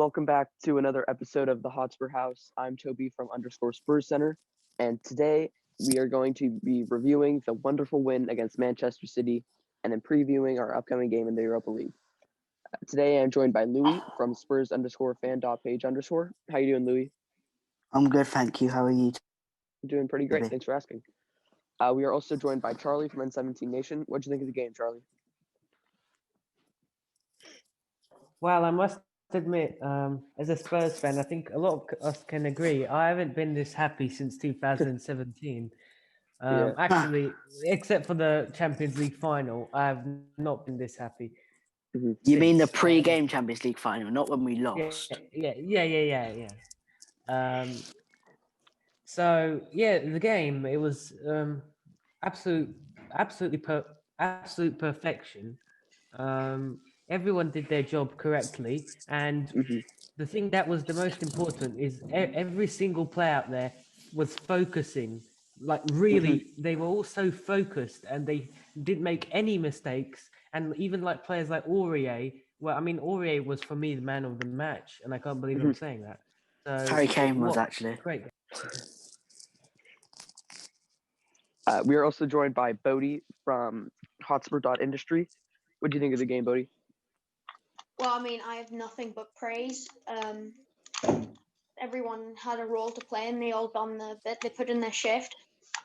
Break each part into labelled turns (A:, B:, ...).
A: welcome back to another episode of the Hotspur House. I'm Toby from _ Spurs Center, and today we are going to be reviewing the wonderful win against Manchester City and then previewing our upcoming game in the Europa League. Today I'm joined by Louis from Spurs_fan.page_. How you doing, Louis?
B: I'm good, thank you. How are you?
A: I'm doing pretty great. Thanks for asking. We are also joined by Charlie from N17 Nation. What do you think of the game, Charlie?
C: Well, I must admit, as a Spurs fan, I think a lot of us can agree. I haven't been this happy since 2017.
A: Yeah.
C: Actually, except for the Champions League final, I have not been this happy.
A: Mm-hmm.
B: You mean the
C: since,
B: pre-game Champions League final, not when we lost?
C: Yeah. So the game, it was absolute perfection. Everyone did their job correctly, and the thing that was the most important is every single player out there was focusing. Like really, they were all so focused, and they didn't make any mistakes. And even like players like Aurier, Aurier was for me the man of the match, and I can't believe I'm saying that. So
B: Harry Kane was actually
C: great.
A: We are also joined by Bodhi from hotspur.industry. What do you think of the game, Bodhi?
D: Well, I have nothing but praise. Everyone had a role to play, and they all done the bit. They put in their shift.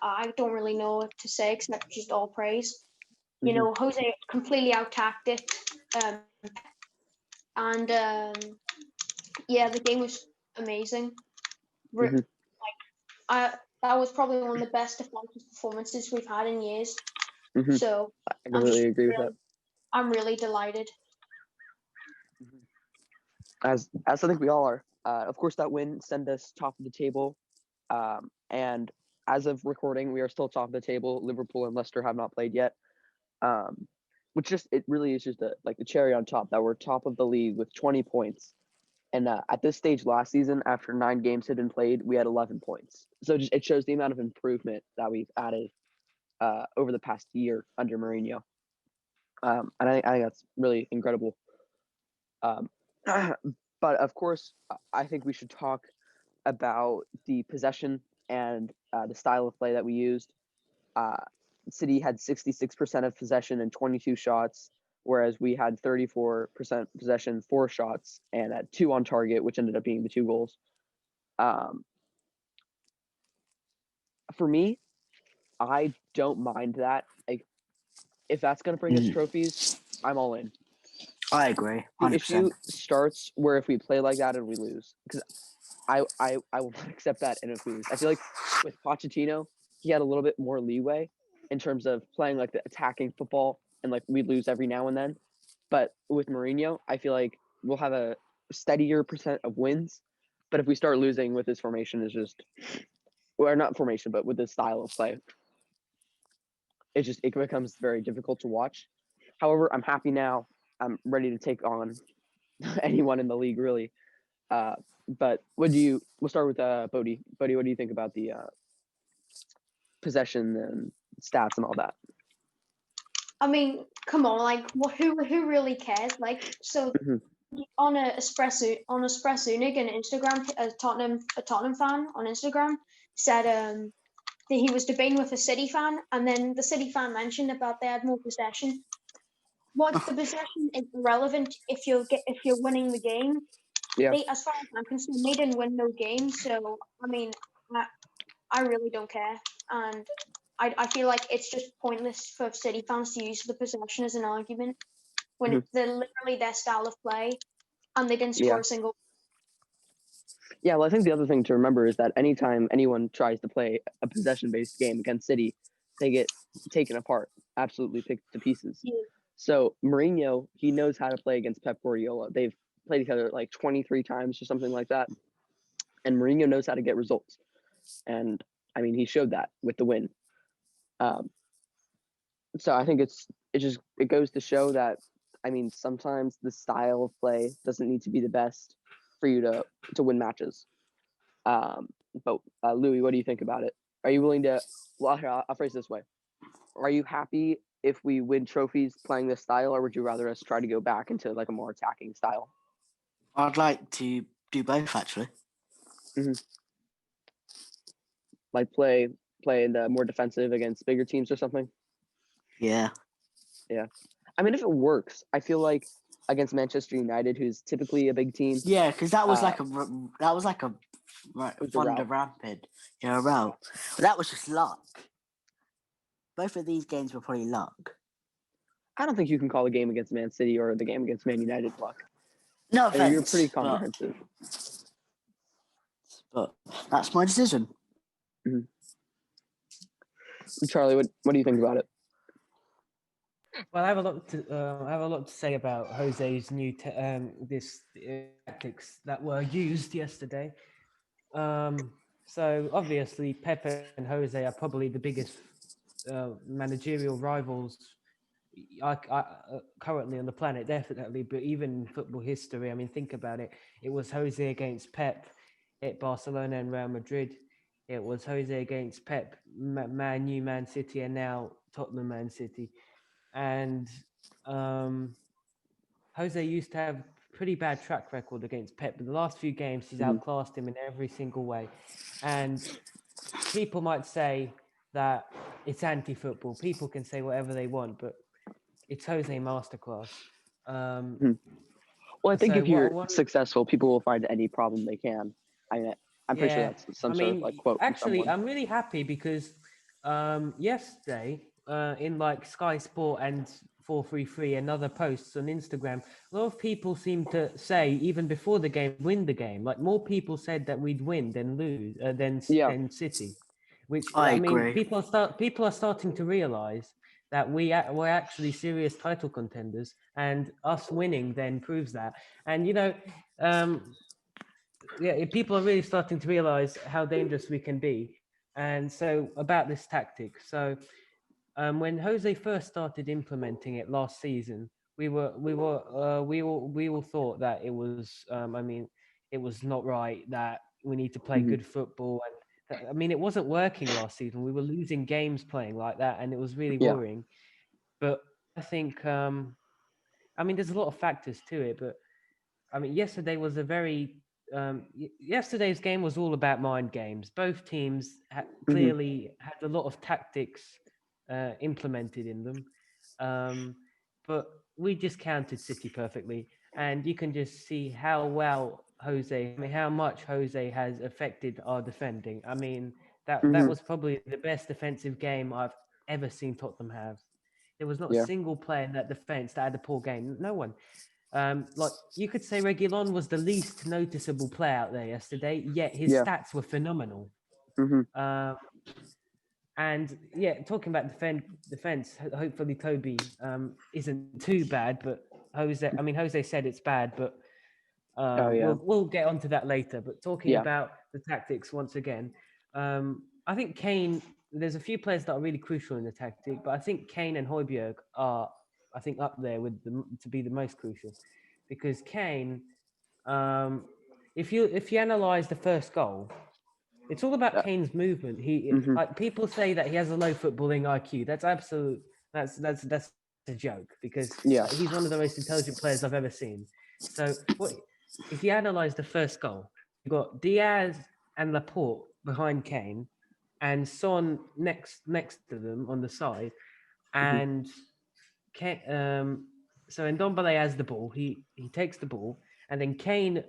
D: I don't really know what to say except just all praise. You know, Jose completely out-tacted it, and the game was amazing. That was probably one of the best defensive performances we've had in years. So
A: I completely agree with that.
D: I'm really delighted.
A: As I think we all are. Of course, that win sent us top of the table, and as of recording, we are still top of the table. Liverpool and Leicester have not played yet, which it really is just the cherry on top that we're top of the league with 20 points. And at this stage last season, after 9 games had been played, we had 11 points. So it shows the amount of improvement that we've added over the past year under Mourinho. And I think that's really incredible. But of course, I think we should talk about the possession and the style of play that we used. City had 66% of possession and 22 shots, whereas we had 34% possession, 4 shots, and 2 on target, which ended up being the 2 goals. For me, I don't mind that. If that's going to bring us trophies, I'm all in.
B: I agree. 100%.
A: The issue starts where if we play like that and we lose, because I will not accept that. And if we lose, I feel like with Pochettino, he had a little bit more leeway in terms of playing like the attacking football, and like we lose every now and then. But with Mourinho, I feel like we'll have a steadier percent of wins. But if we start losing with this formation, not formation, but with this style of play, it becomes very difficult to watch. However, I'm happy now. I'm ready to take on anyone in the league, really. But we'll start with Bodhi. Bodhi, what do you think about the possession and stats and all that?
D: Come on, who really cares? On Espresso Unig on Instagram, a Tottenham fan on Instagram said that he was debating with a City fan, and then the City fan mentioned about they had more possession. What's the possession is irrelevant if you're winning the game.
A: Yeah.
D: As far as I'm concerned, they didn't win no game, so I really don't care, and I feel like it's just pointless for City fans to use the possession as an argument when it's literally their style of play, and they didn't score a single.
A: Yeah, well, I think the other thing to remember is that anytime anyone tries to play a possession-based game against City, they get taken apart, absolutely picked to pieces.
D: Yeah.
A: So Mourinho, he knows how to play against Pep Guardiola. They've played each other like 23 times or something like that. And Mourinho knows how to get results. And, he showed that with the win. So I think it goes to show that, sometimes the style of play doesn't need to be the best for you to win matches. But Louis, what do you think about it? Are you willing to, I'll phrase it this way. Are you happy if we win trophies playing this style, or would you rather us try to go back into like a more attacking style?
B: I'd like to do both actually.
A: Like play in the more defensive against bigger teams or something.
B: Yeah.
A: I mean, if it works, I feel like against Manchester United, who's typically a big team.
B: Yeah, because that was
A: Uh,
B: like a
A: was a
B: Thunder
A: rout.
B: Rampid, a route. But that was just luck. Both of these games were probably luck.
A: I don't think you can call a game against Man City or the game against Man United luck.
B: No
A: I mean, you're
B: offense,
A: pretty comprehensive.
B: but that's my decision.
A: Charlie, what do you think about it?
C: Well, I have a lot to say about Jose's new tactics that were used yesterday. So obviously, Pepe and Jose are probably the biggest managerial rivals currently on the planet, definitely. But even in football history, I mean, think about it. It was Jose against Pep at Barcelona and Real Madrid. It was Jose against Pep, Man U, Man City, and now Tottenham, Man City. And Jose used to have pretty bad track record against Pep, but the last few games he's outclassed him in every single way. And people might say that it's anti-football. People can say whatever they want, but it's Jose masterclass.
A: Well, I think
C: So
A: if you're successful, people will find any problem they can. I'm pretty sure that's some sort of like quote from
C: actually,
A: someone.
C: I'm really happy because yesterday in like Sky Sport and 433 and other posts on Instagram, a lot of people seem to say even before the game, win the game. Like more people said that we'd win than lose than City, which
B: I
C: mean
B: agree.
C: people are starting to realize that we're actually serious title contenders, and us winning then proves that. And people are really starting to realize how dangerous we can be. And so about this tactic, so when Jose first started implementing it last season, we all thought that it was it was not right, that we need to play good football. And I mean, it wasn't working last season. We were losing games playing like that, and it was really worrying. But I think there's a lot of factors to it, but I mean, yesterday was a very yesterday's game was all about mind games. Both teams clearly had a lot of tactics implemented in them, but we just counted City perfectly, and you can just see how how much Jose has affected our defending. I mean, that was probably the best defensive game I've ever seen Tottenham have. There was not a single player in that defense that had a poor game. No one. Like you could say Reguilon was the least noticeable player out there yesterday, yet his stats were phenomenal. And talking about defense, hopefully Tobey isn't too bad, but Jose said it's bad, but we'll get onto that later. But talking about the tactics once again, I think Kane. There's a few players that are really crucial in the tactic, but I think Kane and Højbjerg are, I think, up there with to be the most crucial, because Kane, if you analyze the first goal, it's all about Kane's movement. Like people say that he has a low footballing IQ. That's absolute. That's a joke, because he's one of the most intelligent players I've ever seen. So if you analyze the first goal, you've got Diaz and Laporte behind Kane, and Son next to them on the side, and so Ndombele has the ball. He takes the ball, and then Kane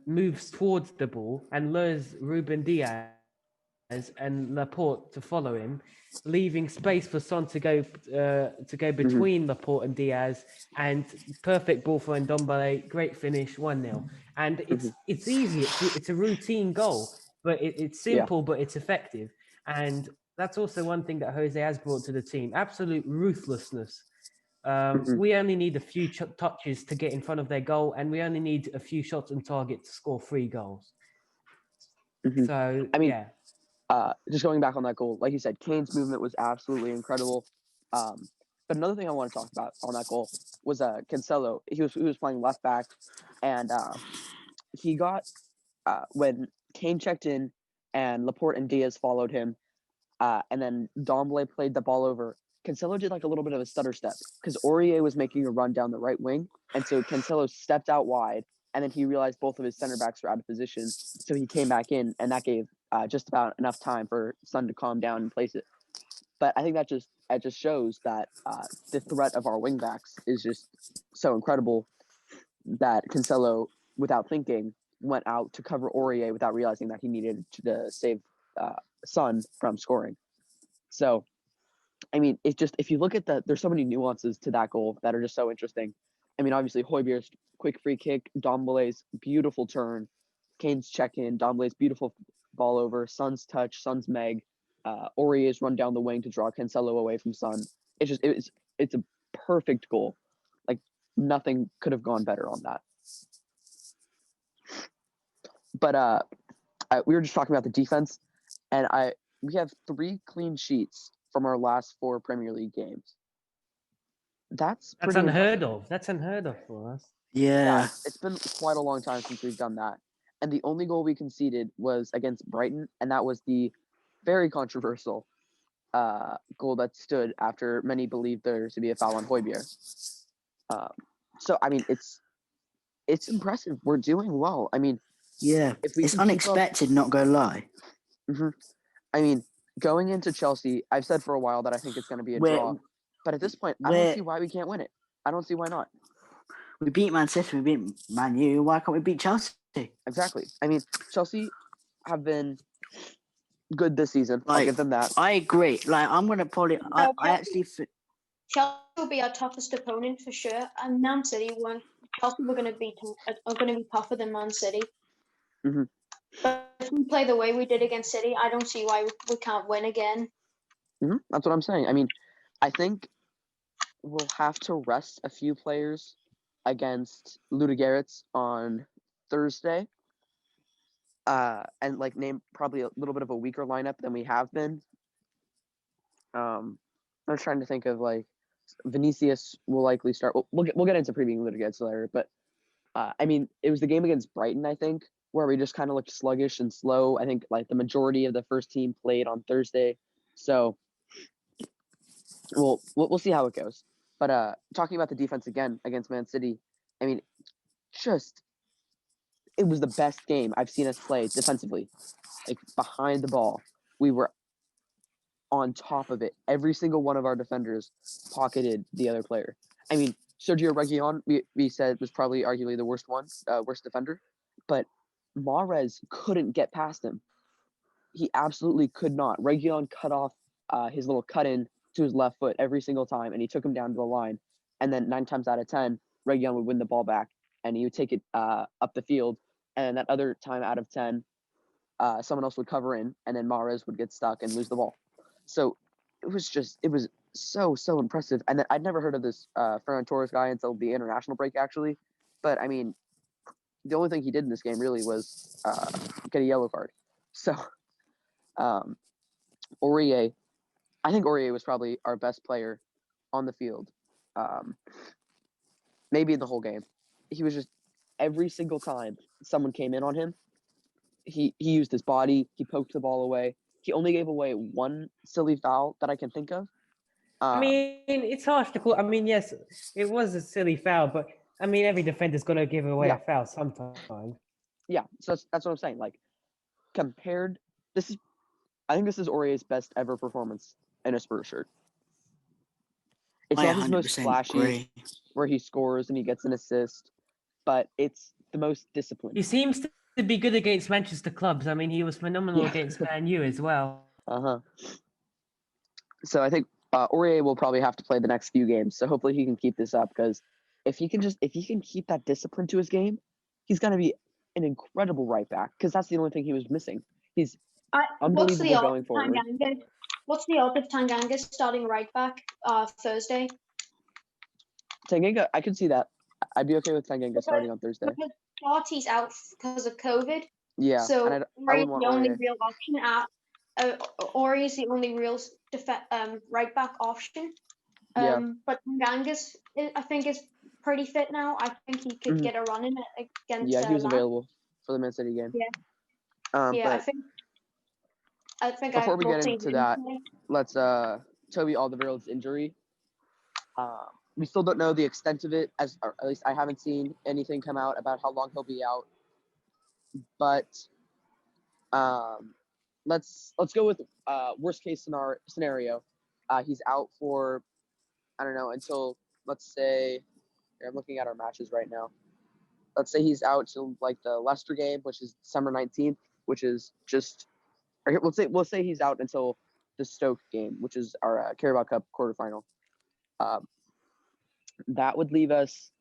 C: moves towards the ball and lures Ruben Diaz and Laporte to follow him, leaving space for Son to go between Laporte and Diaz, and perfect ball for Ndombele. Great finish, 1-0. And it's easy. It's a routine goal, but it's simple, but it's effective. And that's also one thing that Jose has brought to the team: absolute ruthlessness. We only need a few touches to get in front of their goal, and we only need a few shots on target to score 3 goals. So,
A: just going back on that goal, like you said, Kane's movement was absolutely incredible. But another thing I want to talk about on that goal was Cancelo. He was playing left back, and he got when Kane checked in, and Laporte and Diaz followed him, and then Ndombele played the ball over. Cancelo did like a little bit of a stutter step because Aurier was making a run down the right wing, and so Cancelo stepped out wide and then he realized both of his center backs were out of position, so he came back in, and that gave just about enough time for Son to calm down and place it. But I think that just shows that the threat of our wingbacks is just so incredible that Cancelo, without thinking, went out to cover Aurier without realizing that he needed to save Son from scoring. So, I mean, it's just, if you look at there's so many nuances to that goal that are just so interesting. I mean, obviously, Højbjerg's quick free kick, Dombele's beautiful turn, Kane's check-in, Dombele's beautiful ball over, Son's touch, Son's meg, Aurier's run down the wing to draw Cancelo away from Son. It's a perfect goal. Like, nothing could have gone better on that. But we were just talking about the defense, and we have 3 clean sheets from our last 4 Premier League games. That's
C: unheard of. That's unheard of for us.
B: Yeah.
A: It's been quite a long time since we've done that. And the only goal we conceded was against Brighton, and that was the very controversial goal that stood after many believed there to be a foul on Højbjerg. So, I mean, it's impressive. We're doing well. I mean,
B: yeah, it's unexpected, not gonna lie.
A: Mm-hmm. I mean, going into Chelsea, I've said for a while that I think it's going to be a draw. But at this point, I don't see why we can't win it. I don't see why not.
B: We beat Man City, we beat Man U. Why can't we beat Chelsea?
A: Exactly. I mean, Chelsea have been good this season. I'll give them that.
B: I agree. Like, I'm going to probably... I actually...
D: Chelsea will be our toughest opponent for sure. And Man City Chelsea are going to be tougher than Man City.
A: Mm-hmm.
D: But if we play the way we did against City, I don't see why we can't win again.
A: Mm-hmm. That's what I'm saying. I mean, I think we'll have to rest a few players against Ludogorets on Thursday. And name probably a little bit of a weaker lineup than we have been. I'm trying to think of Vinicius will likely start. We'll get into previewing Ludogorets later, but I mean, it was the game against Brighton, I think, where we just kind of looked sluggish and slow. I think the majority of the first team played on Thursday, so we'll see how it goes. But talking about the defense again against Man City, I mean, it was the best game I've seen us play defensively. Behind the ball, we were on top of it. Every single one of our defenders pocketed the other player. I mean, Sergio Reguilon, we said, was probably arguably the worst defender, but Mahrez couldn't get past him. He absolutely could not. Reguilon cut off his little cut-in to his left foot every single time, and he took him down to the line. And then 9 times out of 10, Reguilon would win the ball back, and he would take it up the field. And that other time out of 10, someone else would cover in, and then Mahrez would get stuck and lose the ball. So it was so impressive. And then I'd never heard of this Ferran Torres guy until the international break, actually. But I mean, the only thing he did in this game really was get a yellow card. So Aurier, I think Aurier was probably our best player on the field. Maybe in the whole game. He was just, every single time someone came in on him, he used his body, he poked the ball away. He only gave away one silly foul that I can think of.
C: I mean, it's harsh to call. I mean, yes, it was a silly foul, but I mean, every defender's going to give away a foul sometime.
A: Yeah, so that's what I'm saying. I think this is Aurier's best ever performance in a Spurs shirt. It's not his most flashy, where he scores and he gets an assist, but it's the most disciplined.
C: He seems to be good against Manchester clubs. I mean, he was phenomenal against Man U as well.
A: So I think Aurier will probably have to play the next few games. So hopefully he can keep this up, because if he can keep that discipline to his game, he's going to be an incredible right back, because that's the only thing he was missing. He's unbelievable going forward.
D: What's the odds of Tanganga starting right back Thursday?
A: Tanganga, I could see that. I'd be okay with Tanganga starting on Thursday.
D: Because Partey's out because of COVID.
A: Yeah.
D: So Aurier's the only real option. Aurier is the only real right back option. But Tanganga's, I think, is pretty fit now. I think he could get a run in it against.
A: Yeah, he was available for the Man City game.
D: Yeah. I think.
A: Before we get into that, let's Toby Alderweireld's injury. we still don't know the extent of it, or at least I haven't seen anything come out about how long he'll be out. But let's go with worst case scenario. He's out for, I don't know, until, let's say, I'm looking at our matches right now. Let's say he's out till like the Leicester game, which is December 19th, which is just, or we'll say he's out until the Stoke game, which is our Carabao Cup quarterfinal. That would leave us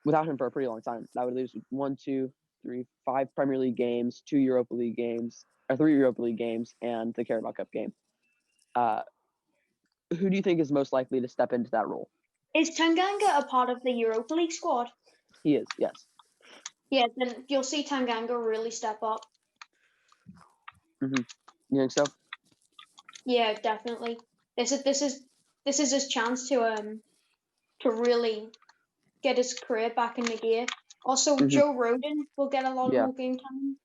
A: without him for a pretty long time. That would leave us with 1, 2, 3, 5 Premier League games, 2 Europa League games, or 3 Europa League games, and the Carabao Cup game. Who do you think is most likely to step into that role?
D: Is Tanganga a part of the Europa League squad?
A: He is, yes.
D: Yeah, then you'll see Tanganga really step up.
A: You think so?
D: Yeah, definitely. This is his chance to really get his career back in the gear. Also, Joe Rodon will get a lot more game time.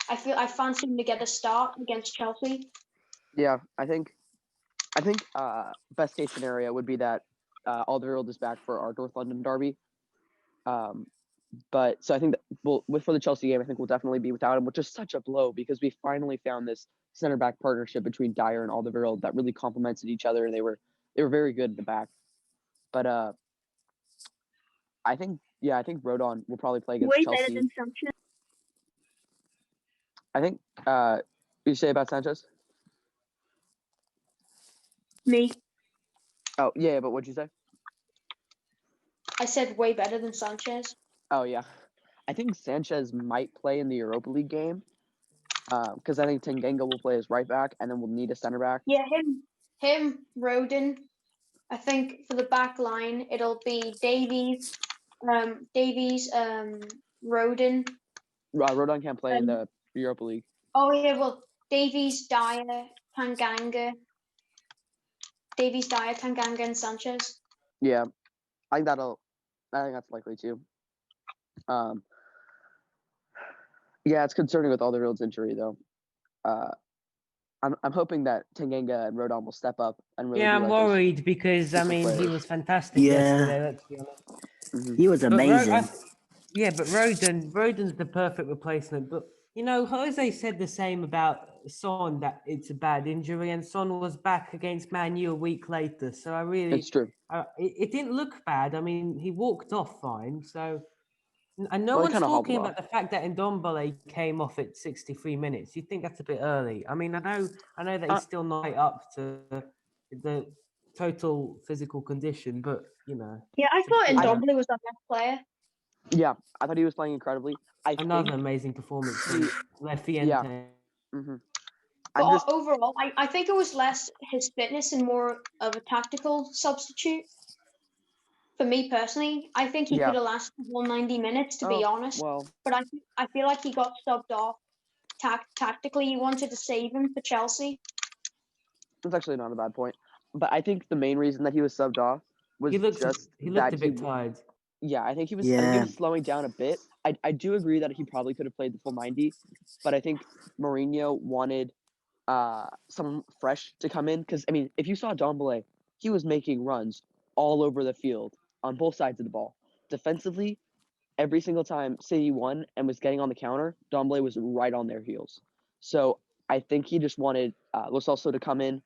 D: I fancy him to get a start against Chelsea.
A: Yeah, I think best case scenario would be that Alderweireld is back for our North London derby. But so I think that for the Chelsea game, I think we'll definitely be without him, which is such a blow because we finally found this center back partnership between Dyer and Alderweireld that really complemented each other, and they were very good in the back. But I think Rodon will probably play against Chelsea.
D: Way better than Sanchez.
A: I think you say about Sanchez?
D: Me.
A: Oh yeah, but what'd you say?
D: I said way better than Sanchez.
A: Oh yeah, I think Sanchez might play in the Europa League game because I think Tanganga will play as right back, and then we'll need a center back.
D: Yeah, him, Rodon. I think for the back line, it'll be Davies, Rodon.
A: Rodon can't play in the Europa League.
D: Oh yeah, well, Davies, Dyer, Tanganga, and Sanchez.
A: Yeah, I think that's likely too. Yeah, it's concerning with Alderweireld's injury though. I'm hoping that Tanganga and Rodon will step up and really.
C: Yeah, I'm worried because I mean he was fantastic yesterday. Let's be honest.
B: He was amazing.
C: But Rodon's the perfect replacement. But you know, Jose said the same about Son, that it's a bad injury, and Son was back against Man U a week later. So
A: It's true.
C: It didn't look bad. I mean, he walked off fine. So, and no
A: Well, he
C: one's
A: kinda
C: talking
A: hobbled
C: about the fact that Ndombele came off at 63 minutes. You think that's a bit early? I mean, I know that he's still not up to the total physical condition, but you know.
D: Yeah, I thought Ndombele was our best player.
A: Yeah, I thought he was playing incredibly.
C: Another amazing performance from Lefiente.
A: Yeah.
D: But overall, I think it was less his fitness and more of a tactical substitute. For me personally, I think he could have lasted 190 minutes, to be honest.
A: Well,
D: but I feel like he got subbed off tactically. He wanted to save him for Chelsea.
A: That's actually not a bad point. But I think the main reason that he was subbed off was
C: he looked a bit tired.
A: Yeah, I think he was. I think he was slowing down a bit. I do agree that he probably could have played the full 90, but I think Mourinho wanted someone fresh to come in because I mean, if you saw Ndombele, he was making runs all over the field on both sides of the ball. Defensively, every single time City won and was getting on the counter, Ndombele was right on their heels. So I think he just wanted Lo Celso to come in,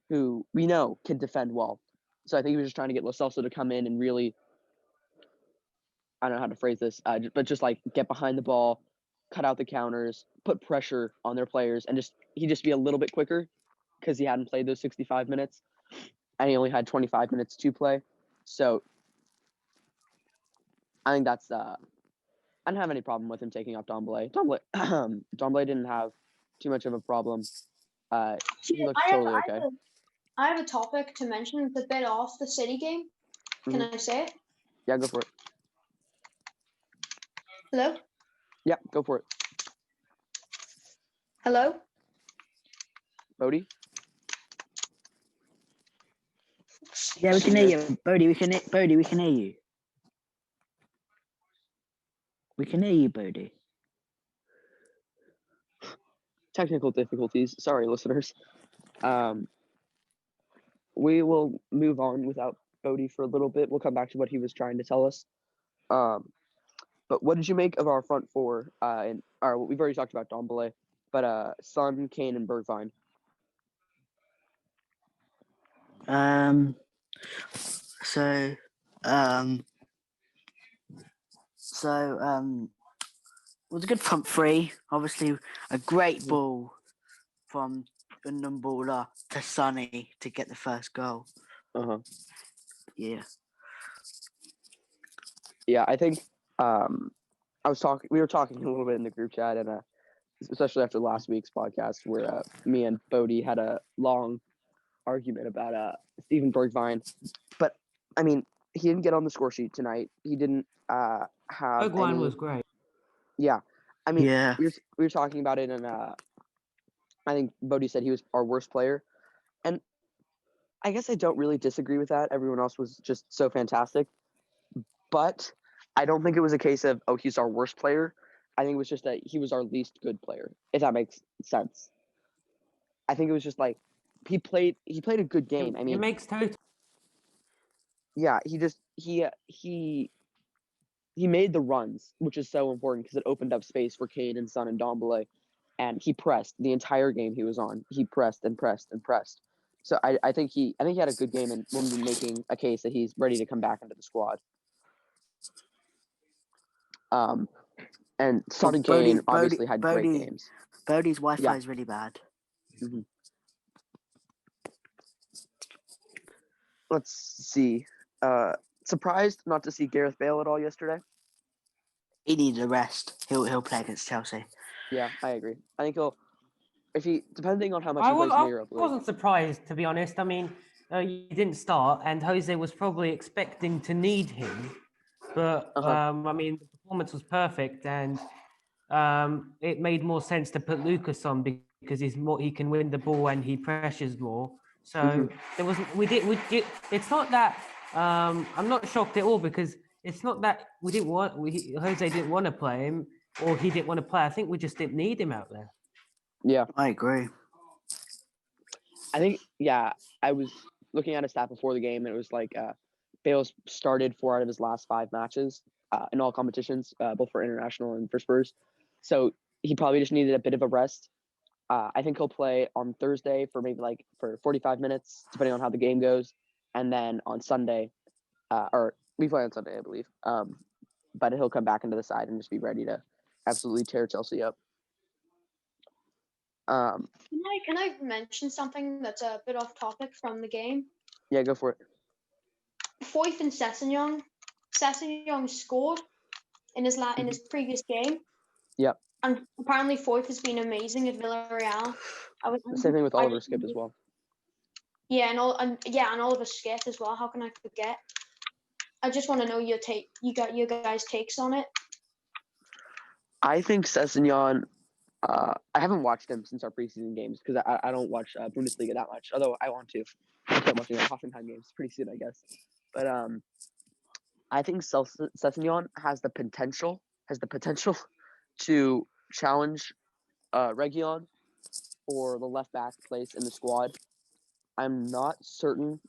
A: who we know can defend well. So I think he was just trying to get Lo Celso to come in and really, I don't know how to phrase this, but just like get behind the ball, cut out the counters, put pressure on their players, and he'd just be a little bit quicker because he hadn't played those 65 minutes, and he only had 25 minutes to play. So I think that's I don't have any problem with him taking off Ndombele. Ndombele didn't have too much of a problem. He looked totally okay.
D: I have a topic to mention. It's a bit off the City game. Can I say it?
A: Yeah, go for it.
D: Hello?
A: Yeah, go for it.
D: Hello?
A: Bodhi?
B: Yeah, we can hear you. Bodhi, we can hear you. We can hear you, Bodhi.
A: Technical difficulties. Sorry, listeners. We will move on without Bodhi for a little bit. We'll come back to what he was trying to tell us. But what did you make of our front four? We've already talked about Dombele, but Son, Kane, and Bergwijn.
B: It was a good front three. Obviously, a great ball from Ndombele to Sonny to get the first goal. Yeah.
A: Yeah, I think we were talking a little bit in the group chat, and especially after last week's podcast where me and Bodhi had a long argument about Steven Bergwijn. But I mean, he didn't get on the score sheet tonight. He didn't have
C: Bergwijn was great.
A: Yeah. I mean,
B: Yeah.
A: we were talking about it, and I think Bodhi said he was our worst player. And I guess I don't really disagree with that. Everyone else was just so fantastic. But I don't think it was a case of, oh, he's our worst player. I think it was just that he was our least good player, if that makes sense. I think it was just like he played a good game. I mean,
C: it makes total.
A: Yeah, he made the runs, which is so important because it opened up space for Kane and Son and Dombele, and he pressed the entire game he was on. He pressed and pressed and pressed. So I think he had a good game, and we'll be making a case that he's ready to come back into the squad. And Son and Kane obviously had great games.
B: Bodhi's Wi-Fi is really bad.
A: Mm-hmm. Let's see. Surprised not to see Gareth Bale at all yesterday.
B: He needs a rest. He'll play against Chelsea.
A: Yeah, I agree. I think depending on how much he plays in the Europa League.
C: I wasn't surprised, to be honest. I mean, he didn't start, and Jose was probably expecting to need him. But I mean, the performance was perfect, and it made more sense to put Lucas on because he can win the ball and he pressures more. So there wasn't. It's not that. I'm not shocked at all because it's not that Jose didn't want to play him or he didn't want to play. I think we just didn't need him out there.
A: Yeah,
B: I agree.
A: I think I was looking at a stat before the game, and it was like Bale's started 4 out of his last 5 matches in all competitions, both for international and for Spurs. So he probably just needed a bit of a rest. I think he'll play on Thursday for maybe for 45 minutes, depending on how the game goes, and then on Sunday, or we play on Sunday, I believe. But he'll come back into the side and just be ready to absolutely tear Chelsea up.
D: Can I mention something that's a bit off topic from the game?
A: Yeah, go for it.
D: Foyth and Sessegnon. Sessegnon scored in his previous game.
A: Yep.
D: And apparently Foyth has been amazing at Villarreal.
A: Same thing with Oliver Skip as well.
D: Yeah, and Oliver Skip as well. How can I forget? I just want to know your guys' takes on it.
A: I think Sessegnon. I haven't watched him since our preseason games because I don't watch Bundesliga that much. Although I want to. I'll start watching Hoffenheim games pretty soon, I guess. But I think Sessegnon has the potential to challenge Reguilon for the left back place in the squad. I'm not certain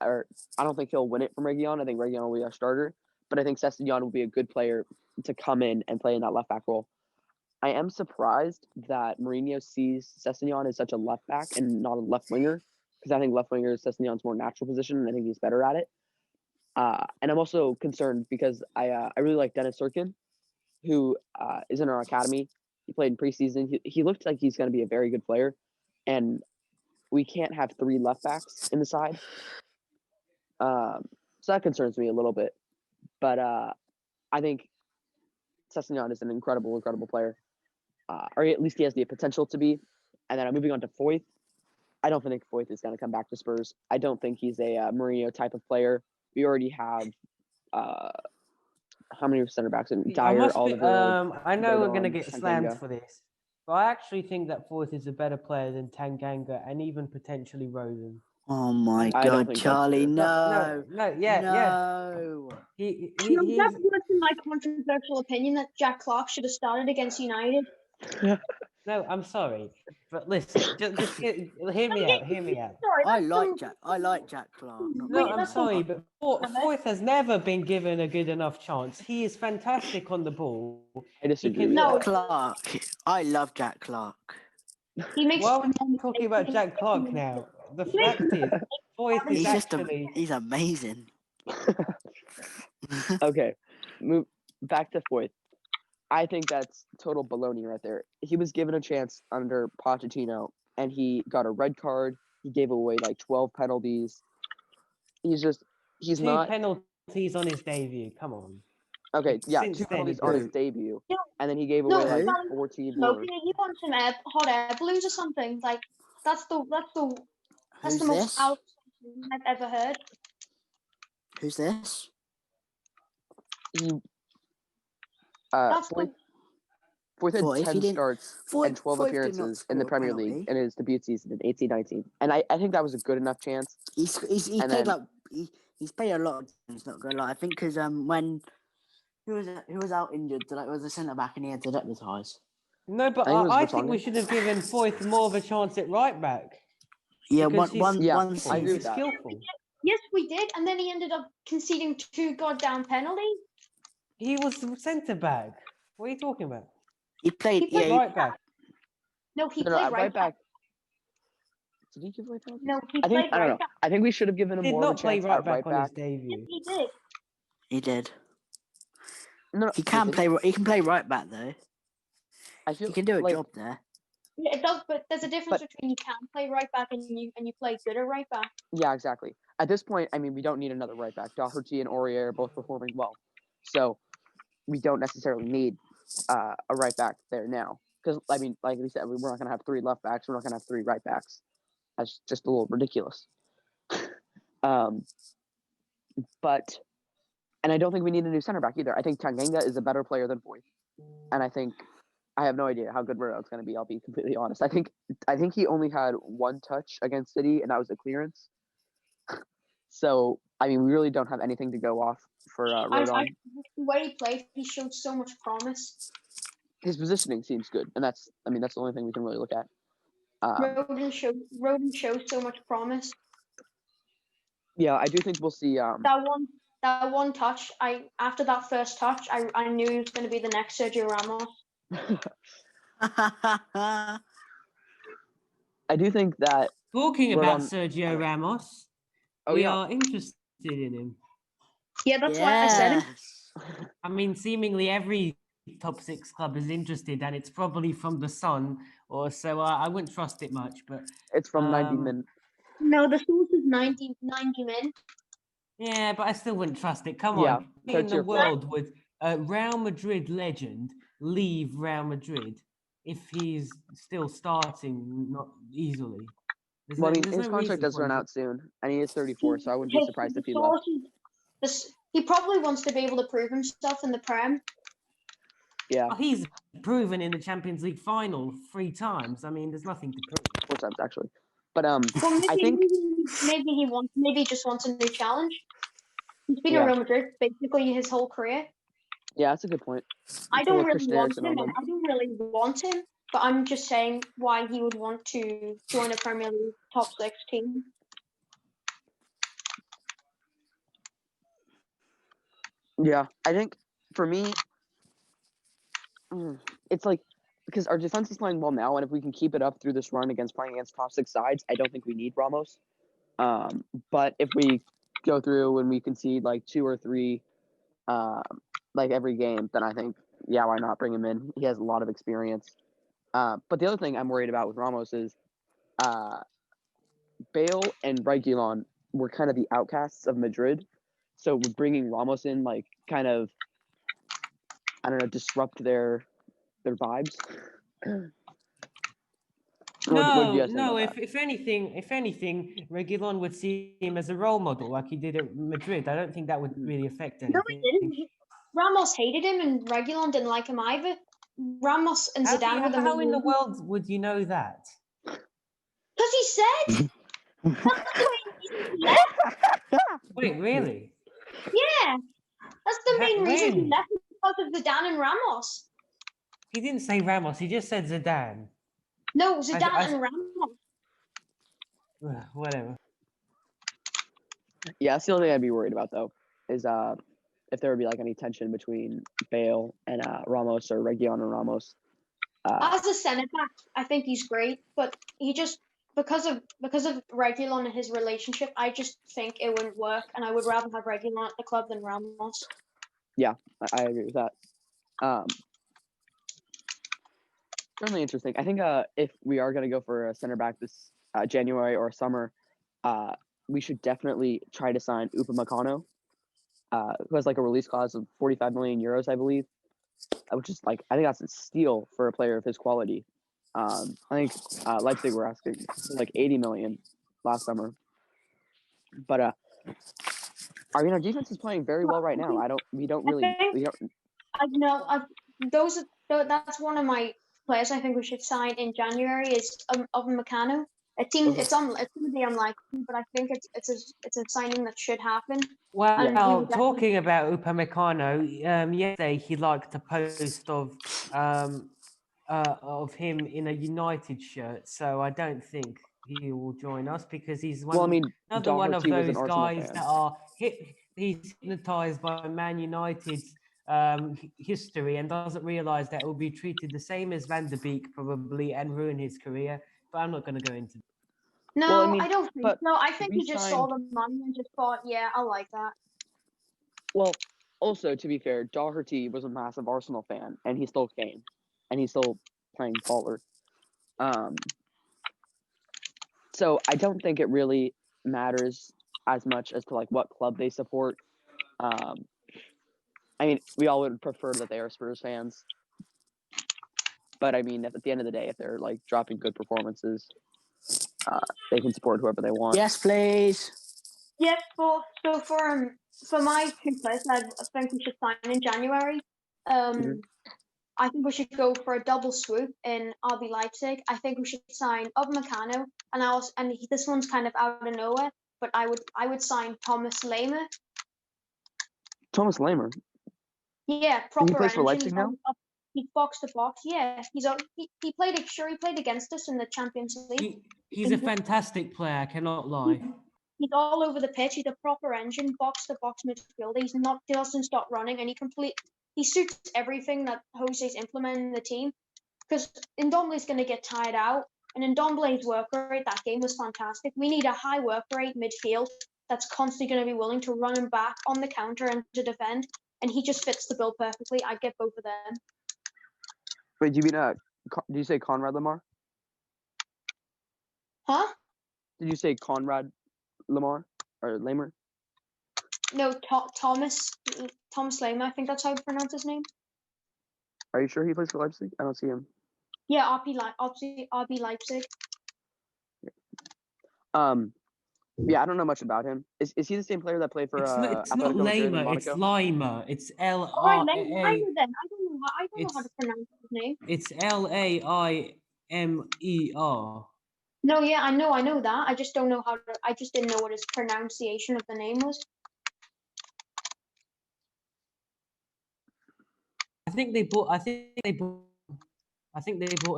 A: I don't think he'll win it from Reguilon. I think Reguilon will be our starter, but I think Sessegnon will be a good player to come in and play in that left back role. I am surprised that Mourinho sees Sessegnon as such a left back and not a left winger, because I think left winger is Sessegnon's more natural position, and I think he's better at it. And I'm also concerned because I really like Dennis Serkin, who is in our academy. He played in preseason. He looked like he's going to be a very good player, and we can't have 3 left backs in the side. So that concerns me a little bit. But I think Sessegnon is an incredible player. Or at least he has the potential to be. And then I'm moving on to Foyth. I don't think Foyth is going to come back to Spurs. I don't think he's a Mourinho type of player. We already have how many center backs? Dyer, Alderweireld.
C: I know we're going to get
A: Tanganga.
C: slammed for this, but I actually think that Foyth is a better player than Tanganga and even potentially Rosen.
B: Oh my
A: I don't
B: God,
A: think
B: Charlie!
C: No, yeah.
B: No.
D: That's my controversial opinion that Jack Clark should have started against United.
C: No, I'm sorry. But listen, just hear me out. Hear me out.
D: Sorry,
B: I
D: that's
B: like Jack Clark. Not
C: No,
B: gonna
C: I'm
B: lie.
C: sorry, but Foyth has never been given a good enough chance. He is fantastic on the ball.
A: I disagree
C: can-
A: with
D: No.
A: that.
B: Clark. I love Jack Clark.
D: He makes.
C: Why are we talking about Jack Clark now? The fact is, Foyth is
B: He's just
C: actually.
B: he's amazing.
A: Okay, move back to Foyth. I think that's total baloney right there. He was given a chance under Pochettino, and he got a red card. He gave away like 12 penalties. He's
C: Two
A: not
C: penalties on his debut. Come on.
A: okay. Yeah,
C: Since
A: 2
C: then,
A: penalties
C: he
A: on his
B: grew.
A: debut,
D: No,
A: and then he gave
D: no,
A: away like
B: Who?
A: 14
D: No,
A: more.
D: you want some hot air balloons or something? Like that's the
B: Who's
D: most
B: this?
D: out I've ever heard.
B: Who's this?
A: He
D: That's
A: Foyth had
B: Foyth,
A: 10
B: he didn't-
A: starts
B: Foyth-
A: and 12
B: Foyth did not
A: appearances in the
B: score a
A: Premier
B: penalty.
A: League in his debut season in 18-19, and I think that was a good enough chance.
B: He's
A: And
B: played
A: then-
B: he's played a lot of games. Not gonna lie. I think because when who was out injured, like was a centre back and he had to deputise.
C: No, but
A: I think it was
C: I think we
A: Vertonghen.
C: should have given Foyth more of a chance at right back.
B: Yeah,
C: Because
B: one
A: Yeah,
B: one
A: I agree
B: season.
A: with
C: He's
A: that.
C: skillful.
D: Yes, we did, and then he ended up conceding 2 goddamn penalties.
C: He was centre back. What are you talking about?
B: He played.
D: He played
B: Yeah,
C: Right back.
D: No, he
A: No,
D: played
A: at right back. Did he give away penalties?
D: No, he
A: I think
D: played
A: I don't
D: right
A: know.
D: back.
A: I think we should have given him
C: Did
A: more of a
C: not play
A: chance
C: right
A: at
C: back
A: right
C: on his
A: back.
C: debut.
D: He did.
B: he did.
A: No,
B: He can
A: did
B: play. He can play right back though.
A: I feel
B: He can do a
A: like,
B: job there.
D: Yeah, it does, but there's a difference
A: But-
D: between you can play right back and you play good at right back.
A: Yeah, exactly. At this point, I mean, we don't need another right back. Doherty and Aurier are both performing well, so we don't necessarily need a right back there now. Because I mean, like we said, we're not going to have 3 left backs. We're not going to have 3 right backs. That's just a little ridiculous. But I don't think we need a new center back either. I think Tanganga is a better player than Foyth, and I have no idea how good Murdoch's going to be. I'll be completely honest. I think he only had 1 touch against City, and that was a clearance. So I mean, we really don't have anything to go off for Rodon.
D: The way he played, he showed so much promise.
A: His positioning seems good, and that's the only thing we can really look at.
D: Rodon shows so much promise.
A: Yeah, I do think we'll see.
D: That one touch, after that first touch, I knew he was going to be the next Sergio Ramos.
A: I do think that.
C: Talking about
A: Rodon-
C: Sergio Ramos,
A: Oh,
C: we
A: yeah.
C: are interested in him.
D: Yeah, that's why I said it.
B: Yes.
C: I mean, seemingly every top 6 club is interested, and it's probably from the Sun, or so. I wouldn't trust it much, but
A: It's from 90 Min.
D: No, the source is 90 men.
C: yeah, but I still wouldn't trust it. Come
A: Yeah,
C: on,
A: so
C: in
A: it's
C: the
A: your fault.
C: world would a Real Madrid legend leave Real Madrid if he's still starting not easily?
A: Well, I mean,
C: there's
A: his
C: no
A: contract
C: reason
A: does
C: for
A: run
C: him
A: out soon, and he is 34, so I wouldn't be surprised if he left.
D: He probably wants to be able to prove himself in the Prem.
A: Yeah,
C: to- He's proven in the Champions League final 3 times. I mean, there's nothing to prove.
A: 4 times actually. But
D: Well,
A: I think
D: maybe he just wants a new challenge. He's been
A: Yeah.
D: at Real Madrid basically his whole career.
A: yeah, that's a good point.
D: I
A: Until
D: don't
A: with
D: really
A: Christian
D: want
A: Eriksen
D: him.
A: on them.
D: I don't really want him, but I'm just saying why he would want to join a Premier League top 6 team.
A: Yeah, I think for me, it's like because our defense is playing well now, and if we can keep it up through this run playing against top 6 sides, I don't think we need Ramos. But if we go through and we concede like 2 or 3, like every game, then I think why not bring him in? He has a lot of experience. But the other thing I'm worried about with Ramos is, Bale and Reguilon were kind of the outcasts of Madrid. So we're bringing Ramos in, like, kind of, I don't know, disrupt their vibes. What do you guys think about that?
C: If anything, Reguilon would see him as a role model, like he did at Madrid. I don't think that would really affect anything.
D: No, he didn't. Ramos hated him, and Reguilon didn't like him either. Ramos and Zidane were the
C: How in the world would you know that?
D: Because he said. That's the way he left.
C: Wait, really?
D: Yeah, that's the main reason he
C: When?
D: left, because of Zidane and Ramos.
C: He didn't say Ramos. He just said Zidane.
D: No, Zidane and Ramos.
C: Whatever.
A: Yeah, that's the only thing I'd be worried about though, is if there would be like any tension between Bale and Ramos or Reguilon and Ramos.
D: As a centre back, I think he's great, but he just because of Reguilon and his relationship, I just think it wouldn't work, and I would rather have Reguilon at the club than Ramos.
A: Yeah, I agree with that. Certainly interesting. I think if we are going to go for a center back this January or summer, we should definitely try to sign Upamecano, who has like a release clause of 45 million euros, I believe, which is like, I think that's a steal for a player of his quality. I think Leipzig were asking like 80 million last summer, but our defense is playing very well right now.
D: That's one of my players I think we should sign in January is Upamecano. It seems it's going to be unlikely, but I think it's a signing that should happen.
C: Well, talking about Upamecano, yesterday he liked a post of him in a United shirt, so I don't think he will join us because he's another one of those guys that are he's hypnotized by Man United's history and doesn't realize that it will be treated the same as Van der Beek probably and ruin his career. But I'm not going to go into.
D: No, I don't think. No, I think he just saw the money and just thought, yeah, I like that.
A: Well, also to be fair, Doherty was a massive Arsenal fan, and he still came, and he's still playing baller. So I don't think it really matters as much as to like what club they support. I mean, we all would prefer that they are Spurs fans, but I mean, at the end of the day, if they're like dropping good performances, they can support whoever they want.
B: Yes, please.
D: Yes, for my two players, I think we should sign in January. I think we should go for a double swoop in RB Leipzig. I think we should sign Upamecano, and this one's kind of out of nowhere, but I would sign Thomas Lemar.
A: Thomas Lemar.
D: Yeah, proper.
A: He plays for Leipzig now.
D: He's box to box. Yeah, he played against us in the Champions League.
C: He's a fantastic player. I cannot lie.
D: He's all over the pitch. He's a proper engine, box to box midfielder. He doesn't stop running, and he suits everything that Jose's implementing in the team. Because Ndombele's going to get tired out, and Ndombele's work rate that game was fantastic. We need a high work rate midfield that's constantly going to be willing to run him back on the counter and to defend, and he just fits the bill perfectly. I'd get both of them.
A: Wait, do you mean did you say Conrad Lemar?
D: Huh?
A: Did you say Conrad Lemar or Lemar?
D: No, Thomas Lemar. I think that's how you pronounce his name.
A: Are you sure he plays for Leipzig? I don't see him.
D: Yeah, RB Leipzig.
A: Yeah, I don't know much about him. Is he the same player that played for?
C: It's not Lemar. It's Lima. It's L.
D: I don't know how to pronounce his name.
C: It's Laimer.
D: No, yeah, I know that. I just don't know how to. I just didn't know what his pronunciation of the name was.
C: I think they bought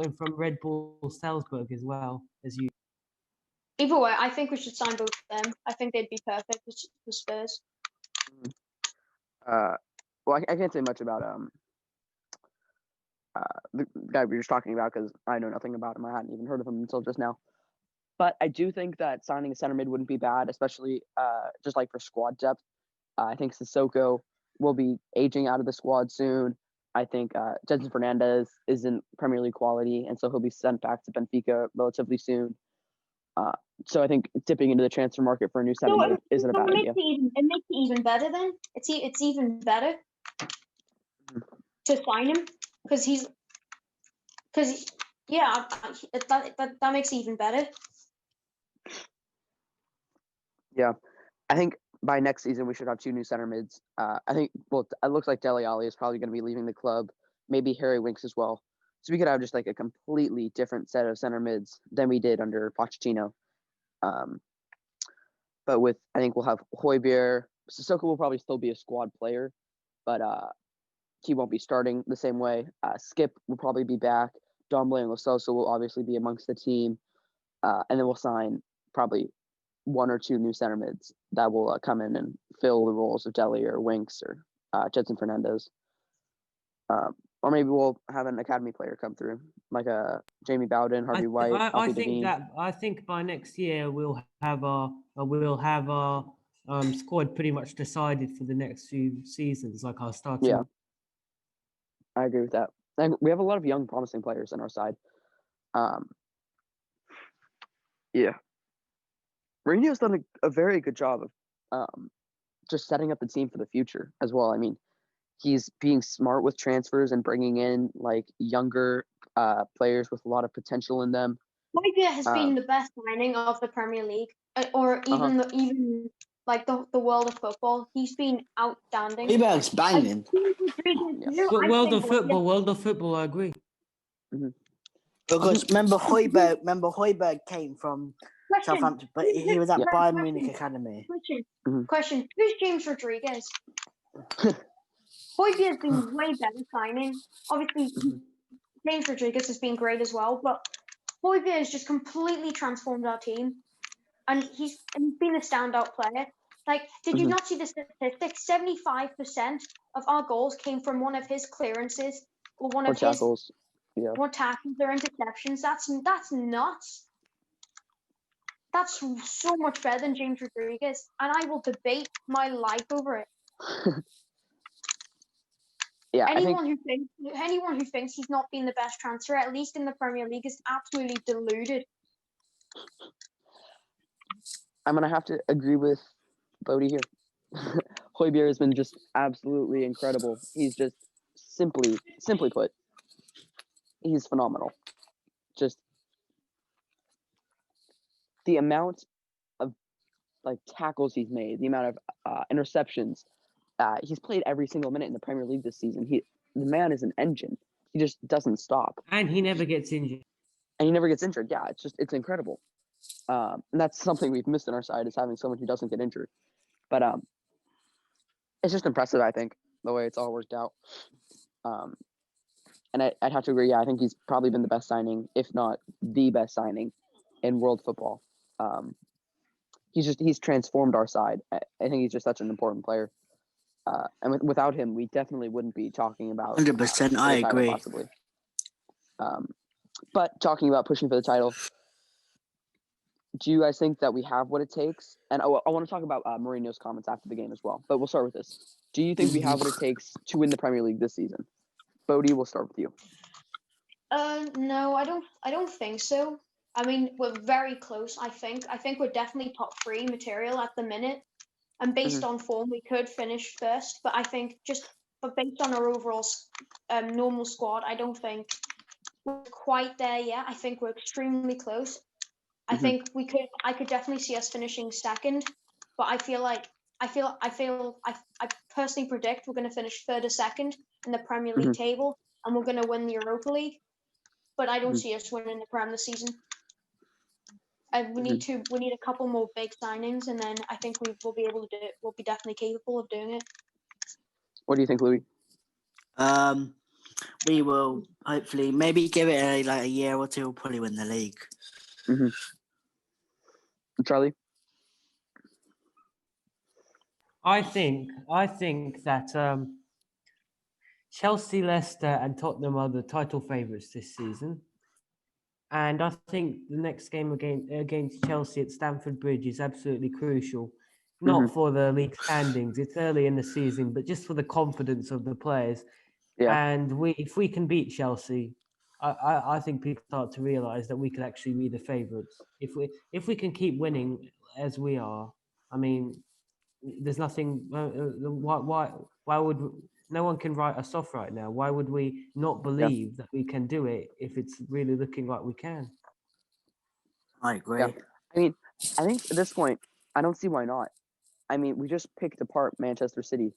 C: him from Red Bull Salzburg as well as you.
D: Either way, I think we should sign both of them. I think they'd be perfect for Spurs.
A: Well, I can't say much about the guy we were just talking about because I know nothing about him. I hadn't even heard of him until just now. But I do think that signing a center mid wouldn't be bad, especially just like for squad depth. I think Sissoko will be aging out of the squad soon. I think Jenson Fernandez is in Premier League quality, and so he'll be sent back to Benfica relatively soon. So I think dipping into the transfer market for a new center mid isn't a bad idea.
D: It makes it even better then. It's even better to sign him because that makes it even better.
A: Yeah, I think by next season we should have two new center mids. I think it looks like Dele Alli is probably going to be leaving the club. Maybe Harry Winks as well. So we could have just like a completely different set of center mids than we did under Pochettino. But I think we'll have Højbjerg. Sissoko will probably still be a squad player, but he won't be starting the same way. Skip will probably be back. Domblé and Lo Celso will obviously be amongst the team, and then we'll sign probably 1 or 2 new center mids that will come in and fill the roles of Dele or Winks or Jetson Fernandez. Or maybe we'll have an academy player come through, like a Jamie Bowden, Harvey White, Alfie Devine.
C: I think by next year we'll have our squad pretty much decided for the next few seasons, like our starting.
A: Yeah, I agree with that. And we have a lot of young, promising players on our side. Yeah, Mourinho's done a very good job of just setting up the team for the future as well. I mean, he's being smart with transfers and bringing in like younger players with a lot of potential in them.
D: Hojbjerg has been the best signing of the Premier League, or even even like the world of football. He's been outstanding.
B: Hojbjerg's banging.
C: World of football, I agree.
A: Mm-hmm.
B: Because remember Hojbjerg came from Southampton, but he was at Bayern Munich Academy.
D: Question: Who's James Rodriguez? Hojbjerg has been way better signing. Obviously, James Rodriguez has been great as well, but Hojbjerg has just completely transformed our team, and he's been a standout player. Like, did you not see the statistics? 75% of our goals came from one of his clearances or one of
A: tackles.
D: Or tackles or interceptions. That's nuts. That's so much better than James Rodriguez, and I will debate my life over it.
A: Yeah,
D: anyone who thinks he's not been the best transfer, at least in the Premier League, is absolutely deluded.
A: I'm gonna have to agree with Bodhi here. Hojbjerg has been just absolutely incredible. He's just simply put, he's phenomenal. Just the amount of like tackles he's made, the amount of interceptions. He's played every single minute in the Premier League this season. The man is an engine. He just doesn't stop.
C: And he never gets injured.
A: Yeah, it's incredible. And that's something we've missed on our side, is having someone who doesn't get injured. But it's just impressive, I think, the way it's all worked out. And I'd have to agree. Yeah, I think he's probably been the best signing, if not the best signing, in world football. He's transformed our side. I think he's just such an important player. And without him, we definitely wouldn't be talking about
B: 100%. I agree.
A: Possibly. But talking about pushing for the title, do you guys think that we have what it takes? And I want to talk about Mourinho's comments after the game as well. But we'll start with this. Do you think we have what it takes to win the Premier League this season? Bodhi, we'll start with you.
D: No, I don't think so. I mean, we're very close. I think we're definitely top 3 material at the minute. And based on form, we could finish first. But I think but based on our overall normal squad, I don't think we're quite there yet. I think we're extremely close. I think I could definitely see us finishing second. But I personally predict we're going to finish 3rd or 2nd in the Premier League table, and we're going to win the Europa League. But I don't see us winning the Prem this season. We need a couple more big signings, and then I think we will be able to do it. We'll be definitely capable of doing it.
A: What do you think, Louis?
B: We will hopefully maybe give it a year or two. We'll probably win the league.
A: Charlie?
C: I think that Chelsea, Leicester, and Tottenham are the title favourites this season. And I think the next game against Chelsea at Stamford Bridge is absolutely crucial, not for the league standings. It's early in the season, but just for the confidence of the players. Yeah. And if we can beat Chelsea, I think people start to realise that we could actually be the favourites. If we can keep winning as we are, I mean, there's nothing. Why would no one can write us off right now? Why would we not believe that we can do it if it's really looking like we can?
B: I agree.
A: Yeah. I mean, I think at this point, I don't see why not. I mean, we just picked apart Manchester City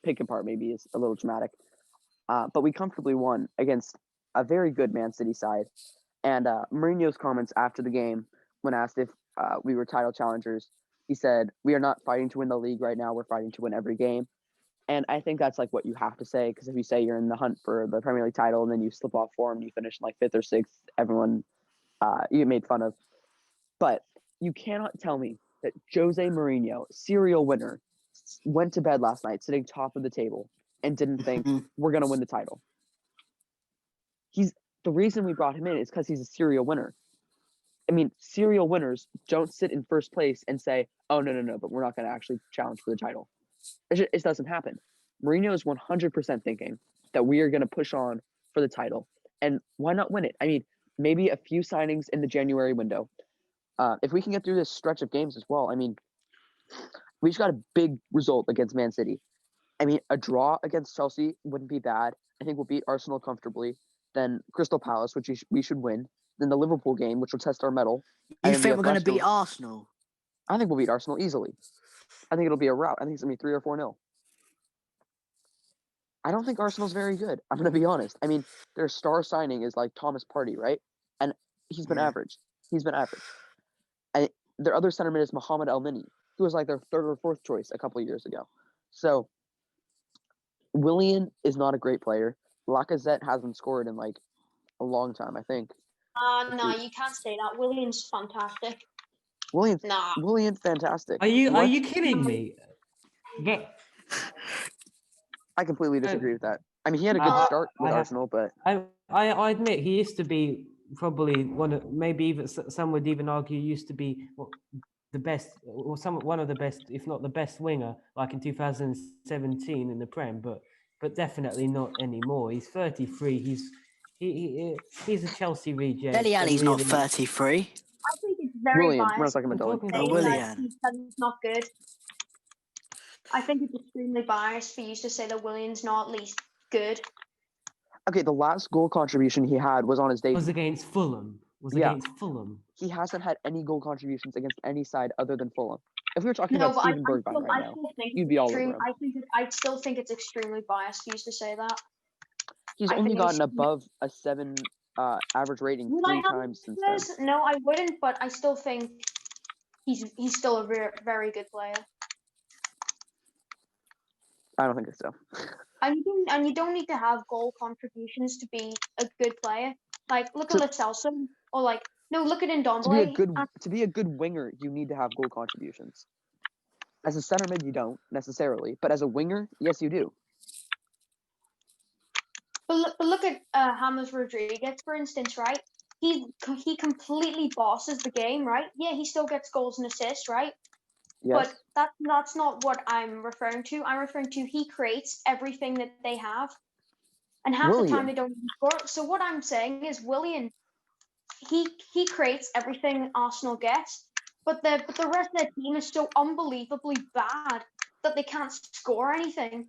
A: pick apart maybe is a little dramatic. But we comfortably won against a very good Man City side. And Mourinho's comments after the game, when asked if we were title challengers, he said, "We are not fighting to win the league right now. We're fighting to win every game." And I think that's like what you have to say, because if you say you're in the hunt for the Premier League title and then you slip off form and you finish in like 5th or 6th, everyone you get made fun of. But you cannot tell me that Jose Mourinho, serial winner, went to bed last night sitting top of the table and didn't think we're going to win the title. The reason we brought him in is because he's a serial winner. I mean, serial winners don't sit in first place and say, oh, no, but we're not going to actually challenge for the title. It doesn't happen. Mourinho is 100% thinking that we are going to push on for the title. And why not win it? I mean, maybe a few signings in the January window. If we can get through this stretch of games as well, I mean, we just got a big result against Man City. I mean, a draw against Chelsea wouldn't be bad. I think we'll beat Arsenal comfortably. Then Crystal Palace, which we should win. Then the Liverpool game, which will test our mettle.
B: You think we're going to beat Arsenal?
A: I think we'll beat Arsenal easily. I think it'll be a rout. I think it's going to be 3 or 4-0. I don't think Arsenal's very good. I'm going to be honest. I mean, their star signing is like Thomas Partey, right? And he's been average. And their other centerman is Mohamed El-Neni, who was like their 3rd or 4th choice a couple of years ago. So, Willian is not a great player. Lacazette hasn't scored in like a long time, I think.
D: No, you can't say that. Willian's fantastic.
A: Willian's fantastic.
C: Are you kidding me? But
A: I completely disagree with that. I mean, he had a good start with Arsenal, but
C: I admit he used to be probably maybe even some would even argue used to be the best, or one of the best, if not the best winger, like in 2017 in the Prem, but definitely not anymore. He's 33. He's a Chelsea reject.
B: Dele Alli's not 33.
D: I think it's very
A: Willian, we're not
D: biased.
A: talking about Dele.
B: Willian.
D: He's not good. I think it's extremely biased for you to say that Willian's not at least good.
A: Okay, the last goal contribution he had was on his debut.
C: Was against Fulham. Against Fulham.
A: He hasn't had any goal contributions against any side other than Fulham. If we were talking about Steven Bergwijn right now, you'd be all over him.
D: I still think it's extremely biased for you to say that.
A: He's only gotten above a 7 average rating 3 times since then.
D: No, I wouldn't, but I still think he's still a very, very good player.
A: I don't think so.
D: And you don't need to have goal contributions to be a good player. Like, look at Lo Celso, or look at Ndombele.
A: To be a good winger, you need to have goal contributions. As a center mid, you don't necessarily, but as a winger, yes, you do.
D: But look at James Rodriguez, for instance, right? He completely bosses the game, right? Yeah, he still gets goals and assists, right?
A: Yes.
D: But that's not what I'm referring to. I'm referring to he creates everything that they have. And half the time they don't even score. So what I'm saying is Willian, he creates everything Arsenal gets, but the rest of their team is so unbelievably bad that they can't score anything.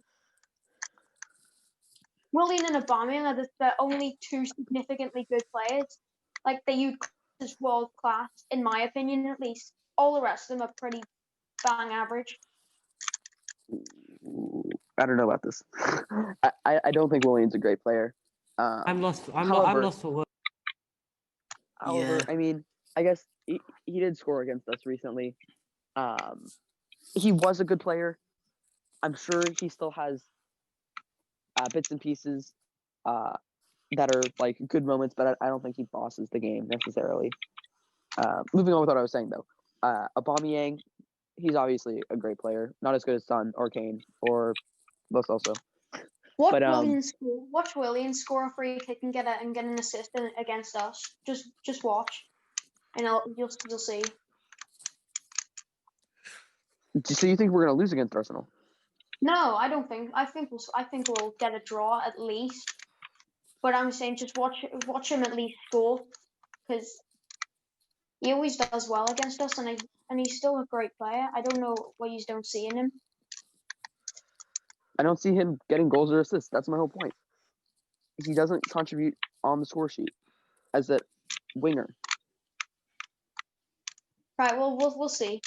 D: Willian and Aubameyang are the only 2 significantly good players. Like, they use as world class, in my opinion, at least. All the rest of them are pretty bang average.
A: I don't know about this. I don't think Willian's a great player.
C: I'm lost for words.
A: However, I mean, I guess he did score against us recently. He was a good player. I'm sure he still has bits and pieces that are like good moments, but I don't think he bosses the game necessarily. Moving on with what I was saying though, Aubameyang, he's obviously a great player, not as good as Son or Kane or Los also.
D: Watch Willian score a free kick and get an assist against us. Just watch, and you'll see.
A: So you think we're gonna lose against Arsenal?
D: No, I don't think. I think we'll get a draw at least. But I'm saying just watch him at least score, because he always does well against us, and he's still a great player. I don't know what you don't see in him.
A: I don't see him getting goals or assists. That's my whole point. He doesn't contribute on the score sheet as a winger.
D: Right. Well, we'll see.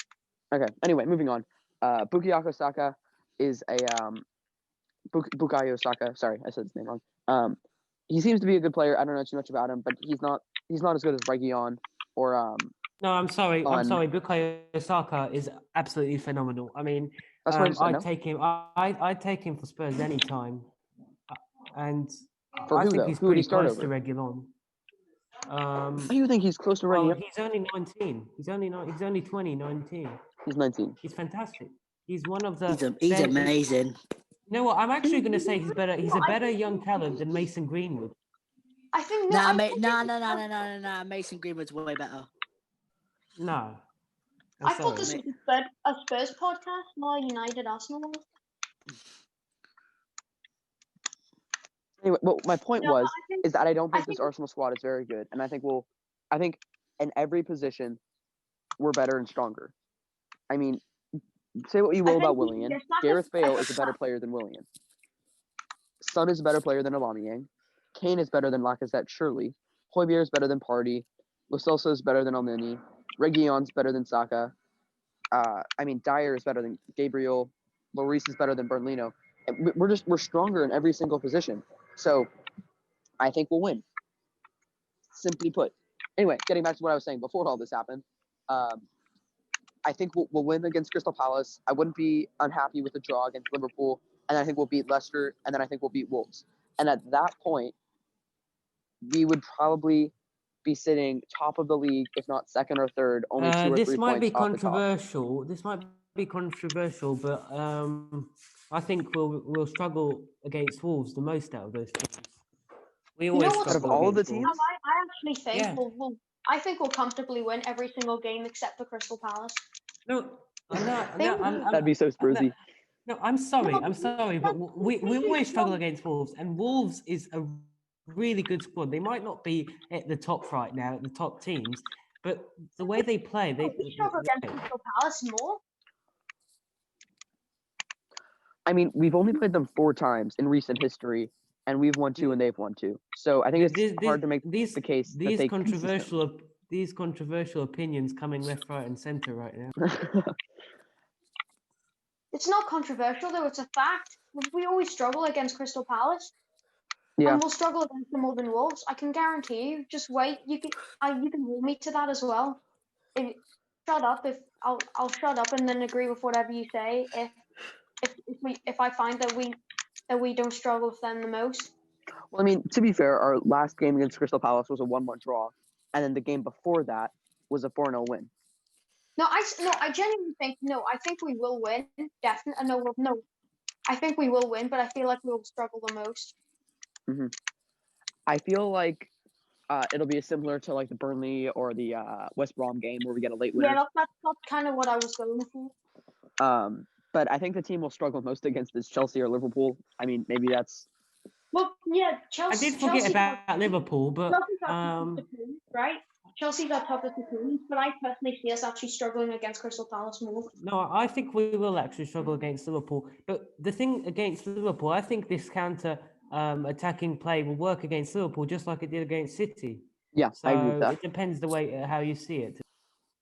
A: Okay. Anyway, moving on. Bukayo Saka is a Bukayo Saka. Sorry, I said his name wrong. He seems to be a good player. I don't know too much about him, but he's not as good as Reguilon or
C: No, I'm sorry. Bukayo Saka is absolutely phenomenal. I mean,
A: That's why I just said no.
C: I'd take him. I'd take him for Spurs anytime. And
A: For
C: I
A: who,
C: think
A: though?
C: he's
A: Who would he
C: pretty
A: start
C: close to
A: over?
C: Reguilon.
A: How do you think he's close to
C: Well,
A: Reguilon?
C: he's only 19. He's only 20, 19.
A: He's 19.
C: He's fantastic. He's one of the.
B: He's amazing.
C: You know what? I'm actually going to say he's better. He's a better young talent than Mason Greenwood.
D: I think
B: No,
D: no.
B: no. Mason Greenwood's way better.
C: No.
D: I thought this was a Spurs podcast, not a United Arsenal one.
A: Anyway, well, my point is that I don't think this
D: think-
A: Arsenal squad is very good, and I think in every position we're better and stronger. I mean, say what you will about Willian. Gareth Bale is a better player than Willian. Son is a better player than Aubameyang. Kane is better than Lacazette, surely. Højbjerg is better than Partey. Lo Celso is better than Elneny. Reguilon's better than Saka. Dyer is better than Gabriel. Lloris is better than Bernardino. We're stronger in every single position. So I think we'll win. Simply put. Anyway, getting back to what I was saying before all this happened, I think we'll win against Crystal Palace. I wouldn't be unhappy with a draw against Liverpool, and I think we'll beat Leicester, and then I think we'll beat Wolves. And at that point, we would probably be sitting top of the league, if not second or third, only 2 or 3 points off the top.
C: This might be controversial, but I think we'll struggle against Wolves the most out of those teams. We always struggle
A: out of all the
C: against
A: teams.
C: Wolves.
D: I actually think I think we'll comfortably win every single game except for Crystal Palace.
C: No,
A: That'd be so Spursy.
C: No, I'm sorry, but we always struggle against Wolves, and Wolves is a really good squad. They might not be at the top right now, at the top teams, but the way they play,
D: we struggle against Crystal Palace more.
A: I mean, we've only played them 4 times in recent history, and we've won 2 and they've won 2. So I think it's hard to make the case that they
C: these controversial opinions coming left, right, and center right now.
D: It's not controversial though; it's a fact. We always struggle against Crystal Palace.
A: Yeah.
D: And we'll struggle against them more than Wolves. I can guarantee you. Just wait. You can hold me to that as well. Shut up I'll shut up and then agree with whatever you say if I find that we don't struggle with them the most.
A: Well, I mean, to be fair, our last game against Crystal Palace was a 1-1 draw, and then the game before that was a 4-0 win.
D: I genuinely think I think we will win. Definitely. No. I think we will win, but I feel like we'll struggle the most.
A: Mm-hmm. I feel like it'll be similar to like the Burnley or the West Brom game where we get a late winner.
D: Yeah, that's kind of what I was going for.
A: But I think the team will struggle most against is Chelsea or Liverpool. I mean, maybe that's.
D: Well, yeah, Chelsea.
C: I did forget about Liverpool, but
D: right? Chelsea's our toughest opponent, but I personally see us actually struggling against Crystal Palace more.
C: No, I think we will actually struggle against Liverpool. But the thing against Liverpool, I think this counter attacking play will work against Liverpool just like it did against City.
A: Yeah,
C: so
A: I agree with that.
C: It depends the way how you see it.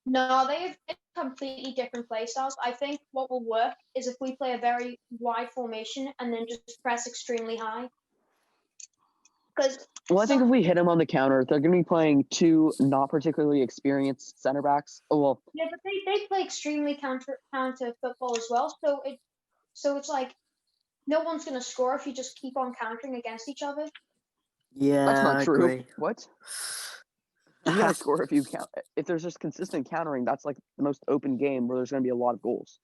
D: No, they have completely different play styles. I think what will work is if we play a very wide formation and then just press extremely high.
A: I think if we hit them on the counter, they're going to be playing 2 not particularly experienced center backs.
D: Yeah, but they play extremely counter football as well. So it's like no one's going to score if you just keep on countering against each other.
B: Yeah,
A: that's not true.
B: Agree.
A: What? You gotta score if you count. If there's just consistent countering, that's like the most open game where there's going to be a lot of goals.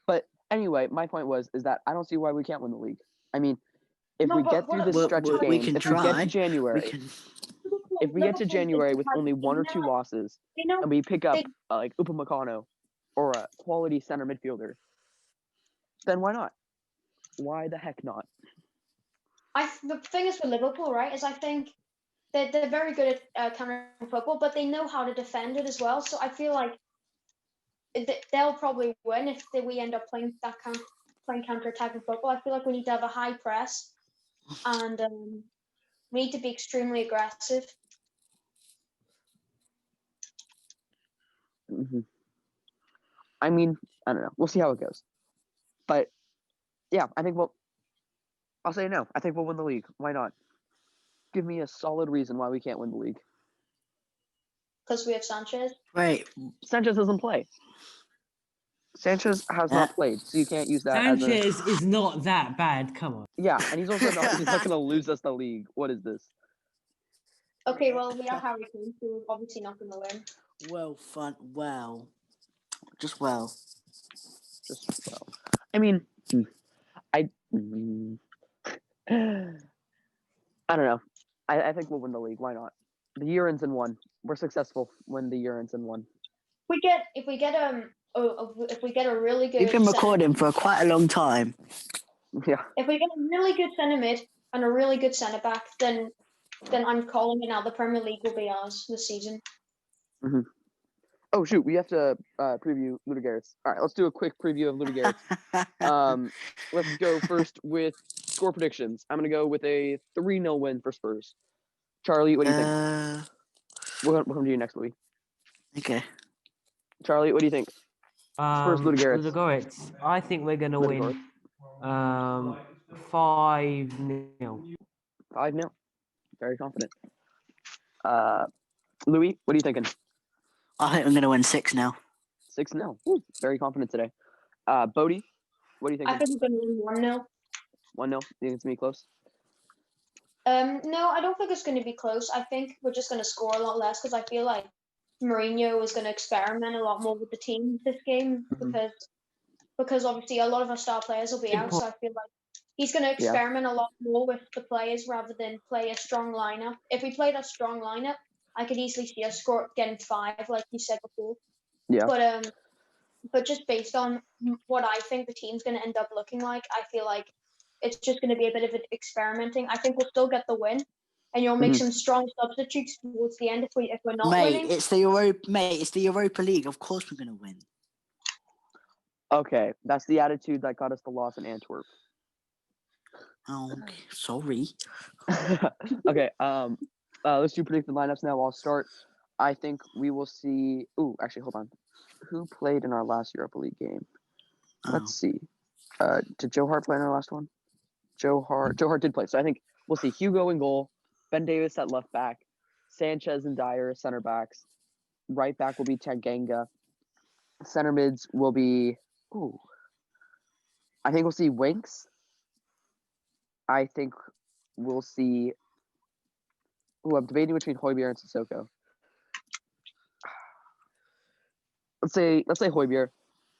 A: But anyway, my point is that I don't see why we can't win the league. I mean, if we get through this stretch of games, if we get to January, with only 1 or 2 losses, and we pick up like Upamecano or a quality center midfielder, then why not? Why the heck not?
D: The thing is with Liverpool, right, is I think they're very good at countering football, but they know how to defend it as well. So I feel like they'll probably win if we end up playing counter-attacking football. I feel like we need to have a high press, and we need to be extremely aggressive.
A: Mm-hmm. I mean, I don't know. We'll see how it goes. But yeah, I think I'll say no. I think we'll win the league. Why not? Give me a solid reason why we can't win the league.
D: because we have Sanchez.
B: Wait,
A: Sanchez doesn't play. Sanchez has not played, so you can't use that
C: Sanchez is not that bad. Come on.
A: Yeah, and he's also not. He's not going to lose us the league. What is this?
D: Okay, well, we are Harry Kane, so we're obviously not going to win.
B: Just well.
A: I mean, I don't know. I think we'll win the league. Why not? The year ends in 1. We're successful when the year ends in 1.
D: If we get a really good.
B: We've been recording for quite a long time.
A: Yeah.
D: If we get a really good centre mid and a really good centre back, then I'm calling it now. The Premier League will be ours this season.
A: Mm-hmm. Oh shoot, we have to preview Ludogorets. All right, let's do a quick preview of Ludogorets. Let's go first with score predictions. I'm gonna go with a 3-0 win for Spurs. Charlie, what do you think? We'll come to you next, Louis.
B: Okay.
A: Charlie, what do you think? Spurs Ludogorets.
C: Ludogorets. I think we're gonna win 5-0.
A: 5-0. Very confident. Louis, what are you thinking?
B: I think I'm going to win 6-0.
A: 6-0. Ooh, very confident today. Bodhi, what do you think?
D: I think we're going to win 1-0.
A: 1-0. You think it's going to be close?
D: No, I don't think it's going to be close. I think we're just going to score a lot less because I feel like Mourinho is going to experiment a lot more with the team this game because obviously a lot of our star players will be out. So I feel like he's going to experiment a lot more with the players rather than play a strong lineup. If we played a strong lineup, I could easily see us getting 5, like you said before. Yeah. But just based on what I think the team's going to end up looking like, I feel like it's just going to be a bit of an experimenting. I think we'll still get the win, and you'll make some strong substitutes towards the end if we're not winning.
B: It's the Europa League. Of course we're going to win.
A: Okay, that's the attitude that got us the loss in Antwerp.
B: Oh, okay. Sorry.
A: Okay. Let's do predicted lineups now. I'll start. I think we will see. Ooh, actually, hold on. Who played in our last Europa League game? Let's see. Did Joe Hart play in our last one? Joe Hart did play. So I think we'll see Hugo in goal, Ben Davis at left back, Sanchez and Dyer center backs. Right back will be Tanganga. Center mids will be. Ooh. I think we'll see Winks. I think we'll see. Ooh, I'm debating between Højbjerg and Sissoko. Let's say Højbjerg.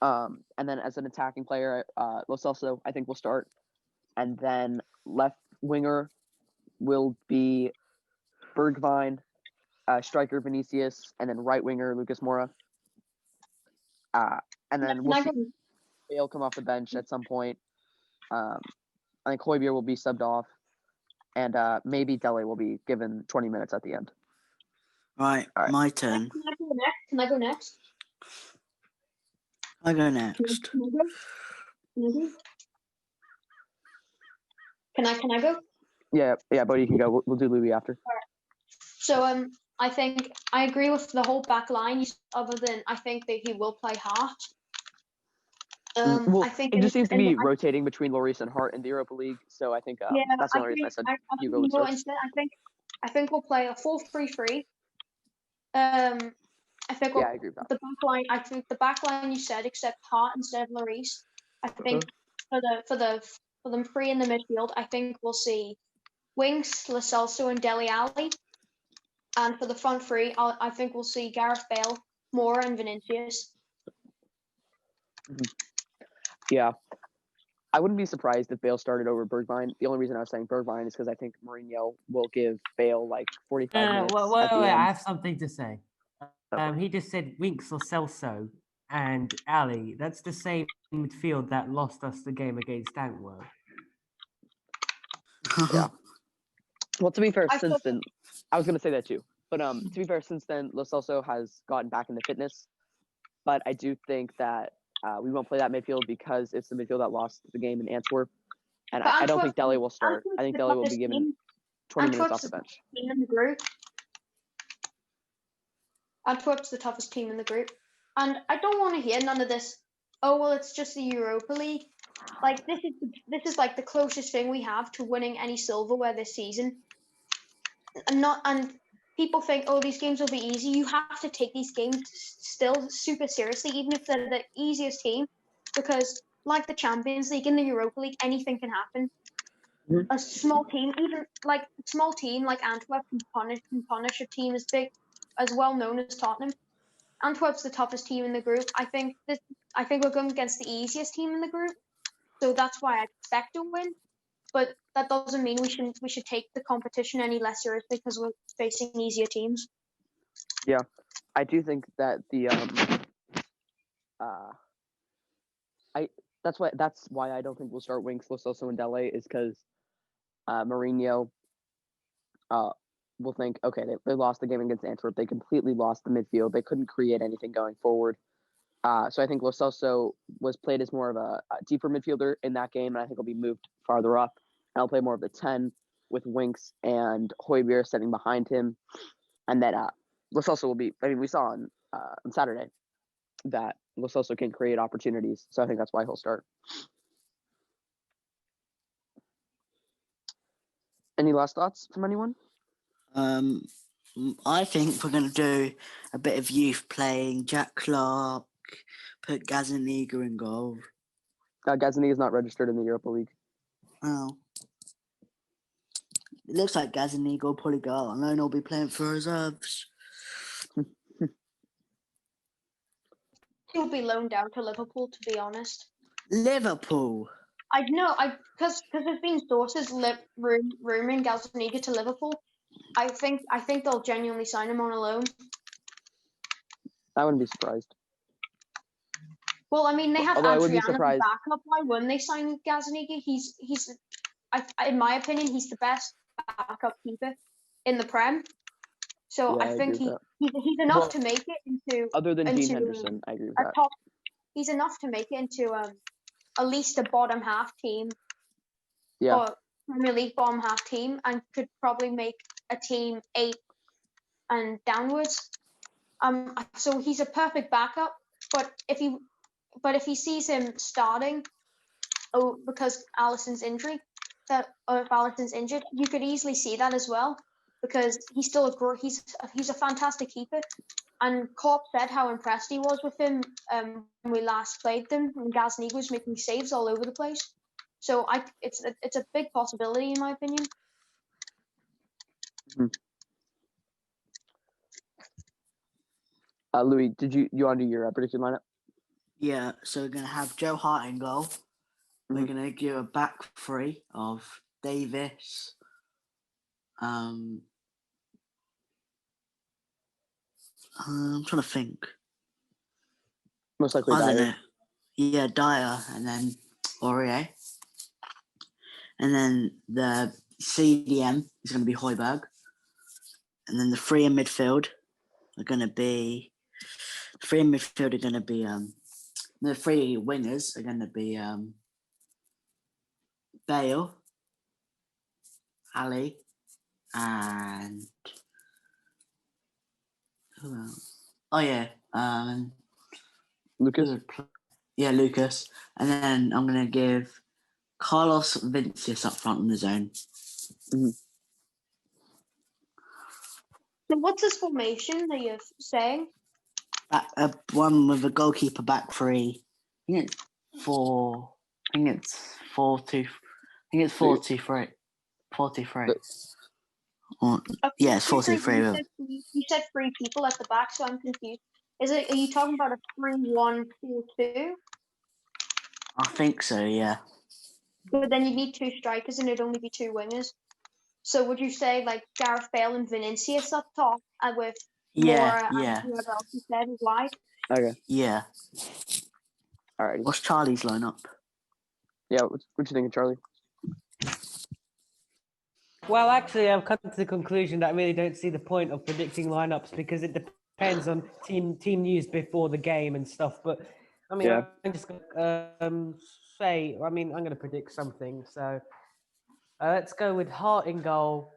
A: And then as an attacking player, Lo Celso, I think will start. And then left winger will be Bergwijn, striker Vinicius, and then right winger Lucas Moura. And then we'll see Bale come off the bench at some point. I think Højbjerg will be subbed off. And maybe Dele will be given 20 minutes at the end.
B: Right, my turn.
D: Can I go next?
B: I go next.
D: Can I go?
A: Yeah, but you can go. We'll do Louis after.
D: All right. So I think I agree with the whole back line. Other than I think that he will play Hart. I think
A: it just seems to be rotating between Lloris and Hart in the Europa League. So I think that's the only reason I said Hugo would start.
D: Instead, I think we'll play a 4-3-3. I think
A: I agree with that.
D: The back line. I think the back line you said, except Hart instead of Lloris. I think for them three in the midfield, I think we'll see Winks, Lo Celso, and Dele Alli. And for the front three, I think we'll see Gareth Bale, Moura, and Vinicius.
A: Yeah. I wouldn't be surprised if Bale started over Bergwijn. The only reason I was saying Bergwijn is because I think Mourinho will give Bale like 45 minutes.
C: Wait, I have something to say. He just said Winks, Lo Celso, and Ali. That's the same midfield that lost us the game against Antwerp.
A: Yeah. Well, to be fair, since then, I was going to say that too. But to be fair, since then, Lo Celso has gotten back into fitness. But I do think that we won't play that midfield because it's the midfield that lost the game in Antwerp. And I don't think Dele will start. I think Dele will be given 20 minutes off the bench.
D: Team in the group. Antwerp's the toughest team in the group. And I don't want to hear none of this, oh, well, it's just the Europa League. Like, this is like the closest thing we have to winning any silverware this season. And people think, oh, these games will be easy. You have to take these games still super seriously, even if they're the easiest team, because like the Champions League and the Europa League, anything can happen.
A: Mhm.
D: A small team, even like small team like Antwerp, can punish a team as big, as well known as Tottenham. Antwerp's the toughest team in the group. I think we're going against the easiest team in the group, so that's why I expect to win. But that doesn't mean we should take the competition any less seriously because we're facing easier teams.
A: Yeah, I do think that that's why I don't think we'll start Winks, Lo Celso, and Dele is because Mourinho will think, okay, they lost the game against Antwerp. They completely lost the midfield. They couldn't create anything going forward. So I think Lo Celso was played as more of a deeper midfielder in that game, and I think he'll be moved farther up. And I'll play more of the 10 with Winks and Højbjerg sitting behind him. And then Lo Celso will be, I mean, we saw on Saturday that Lo Celso can create opportunities. So I think that's why he'll start. Any last thoughts from anyone?
B: I think we're going to do a bit of youth playing. Jack Clark, put Gazaniga in goal.
A: Gazaniga is not registered in the Europa League.
B: Oh. It looks like Gazaniga will probably go out on loan or be playing for reserves.
D: He'll be loaned down to Liverpool, to be honest.
B: Liverpool?
D: I know, because there's been sources rumouring Gazaniga to Liverpool. I think they'll genuinely sign him on a loan.
A: I wouldn't be surprised.
D: Well, I mean, they have
A: Although I would be
D: Adrian as a
A: surprised.
D: backup. Why wouldn't they sign Gazaniga? He's in my opinion, he's the best backup keeper in the Prem. So
A: Yeah,
D: I think he's enough to make it into.
A: Other than Dean
D: into
A: Henderson, I agree with
D: a
A: that.
D: top. He's enough to make it into at least a bottom half team.
A: Yeah.
D: Or Premier League bottom half team, and could probably make a team 8 and downwards. So he's a perfect backup. But if he sees him starting, because Alisson's injury, or if Alisson's injured, you could easily see that as well, because he's still he's a fantastic keeper, and Corp said how impressed he was with him when we last played them, and Gazaniga was making saves all over the place. So it's a big possibility in my opinion.
A: Mm-hmm. Louis, did you want to do your prediction lineup?
B: Yeah, so we're going to have Joe Hart in goal. Mm-hmm. We're going to give a back three of Davis. I'm trying to think.
A: Most likely Dyer.
B: Yeah, Dyer, and then Aurier. And then the CDM is going to be Højbjerg. And then the three in midfield are going to be... the three wingers are going to be Bale, Ali, and... who else? Oh, yeah.
A: Lucas?
B: Yeah, Lucas. And then I'm going to give Carlos Vincius up front in the zone.
A: Mm-hmm.
D: So what's this formation that you're saying?
B: One with a goalkeeper back three. I think it's 4. I think it's 4-2. I think it's 4-2-3. 4-2-3. Yeah, it's 4-2-3.
D: You said 3 people at the back, so I'm confused. Are you talking about a 3-1-4-2?
B: I think so, yeah.
D: But then you need 2 strikers and it'd only be 2 wingers. So would you say like Gareth Bale and Vinicius up top, with Mora and whoever else you said is wide?
A: Okay.
B: Yeah.
A: All right.
B: What's Charlie's lineup?
A: Yeah, what you think of Charlie?
C: Well, actually, I've come to the conclusion that I really don't see the point of predicting lineups because it depends on team news before the game and stuff. But I mean, yeah. I'm just going to say, I mean, I'm going to predict something. So let's go with Hart in goal.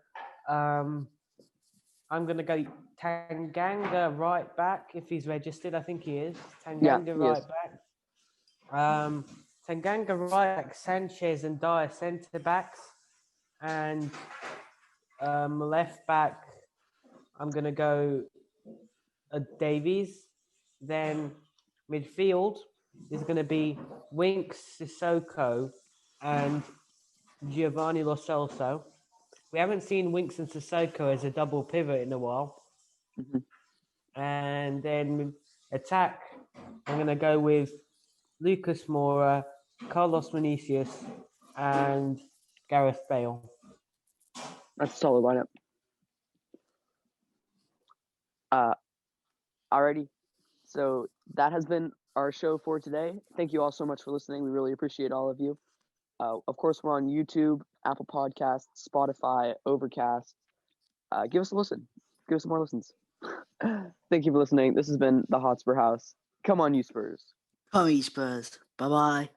C: I'm going to go Tanganga right back if he's registered. I think he is. Tanganga right back. Tanganga right back, Sanchez and Dyer centre backs. And left back, I'm going to go Davies. Then midfield is going to be Winks, Sissoko, and Giovanni Lo Celso. We haven't seen Winks and Sissoko as a double pivot in a while.
A: Mhm.
C: And then attack, I'm going to go with Lucas Moura, Carlos Vinicius, and Gareth Bale.
A: That's a solid lineup. Alrighty. So that has been our show for today. Thank you all so much for listening. We really appreciate all of you. Of course, we're on YouTube, Apple Podcasts, Spotify, Overcast. Give us a listen. Give us some more listens. Thank you for listening. This has been the Hotspur House. Come on, you Spurs.
B: Come on, you Spurs. Bye-bye.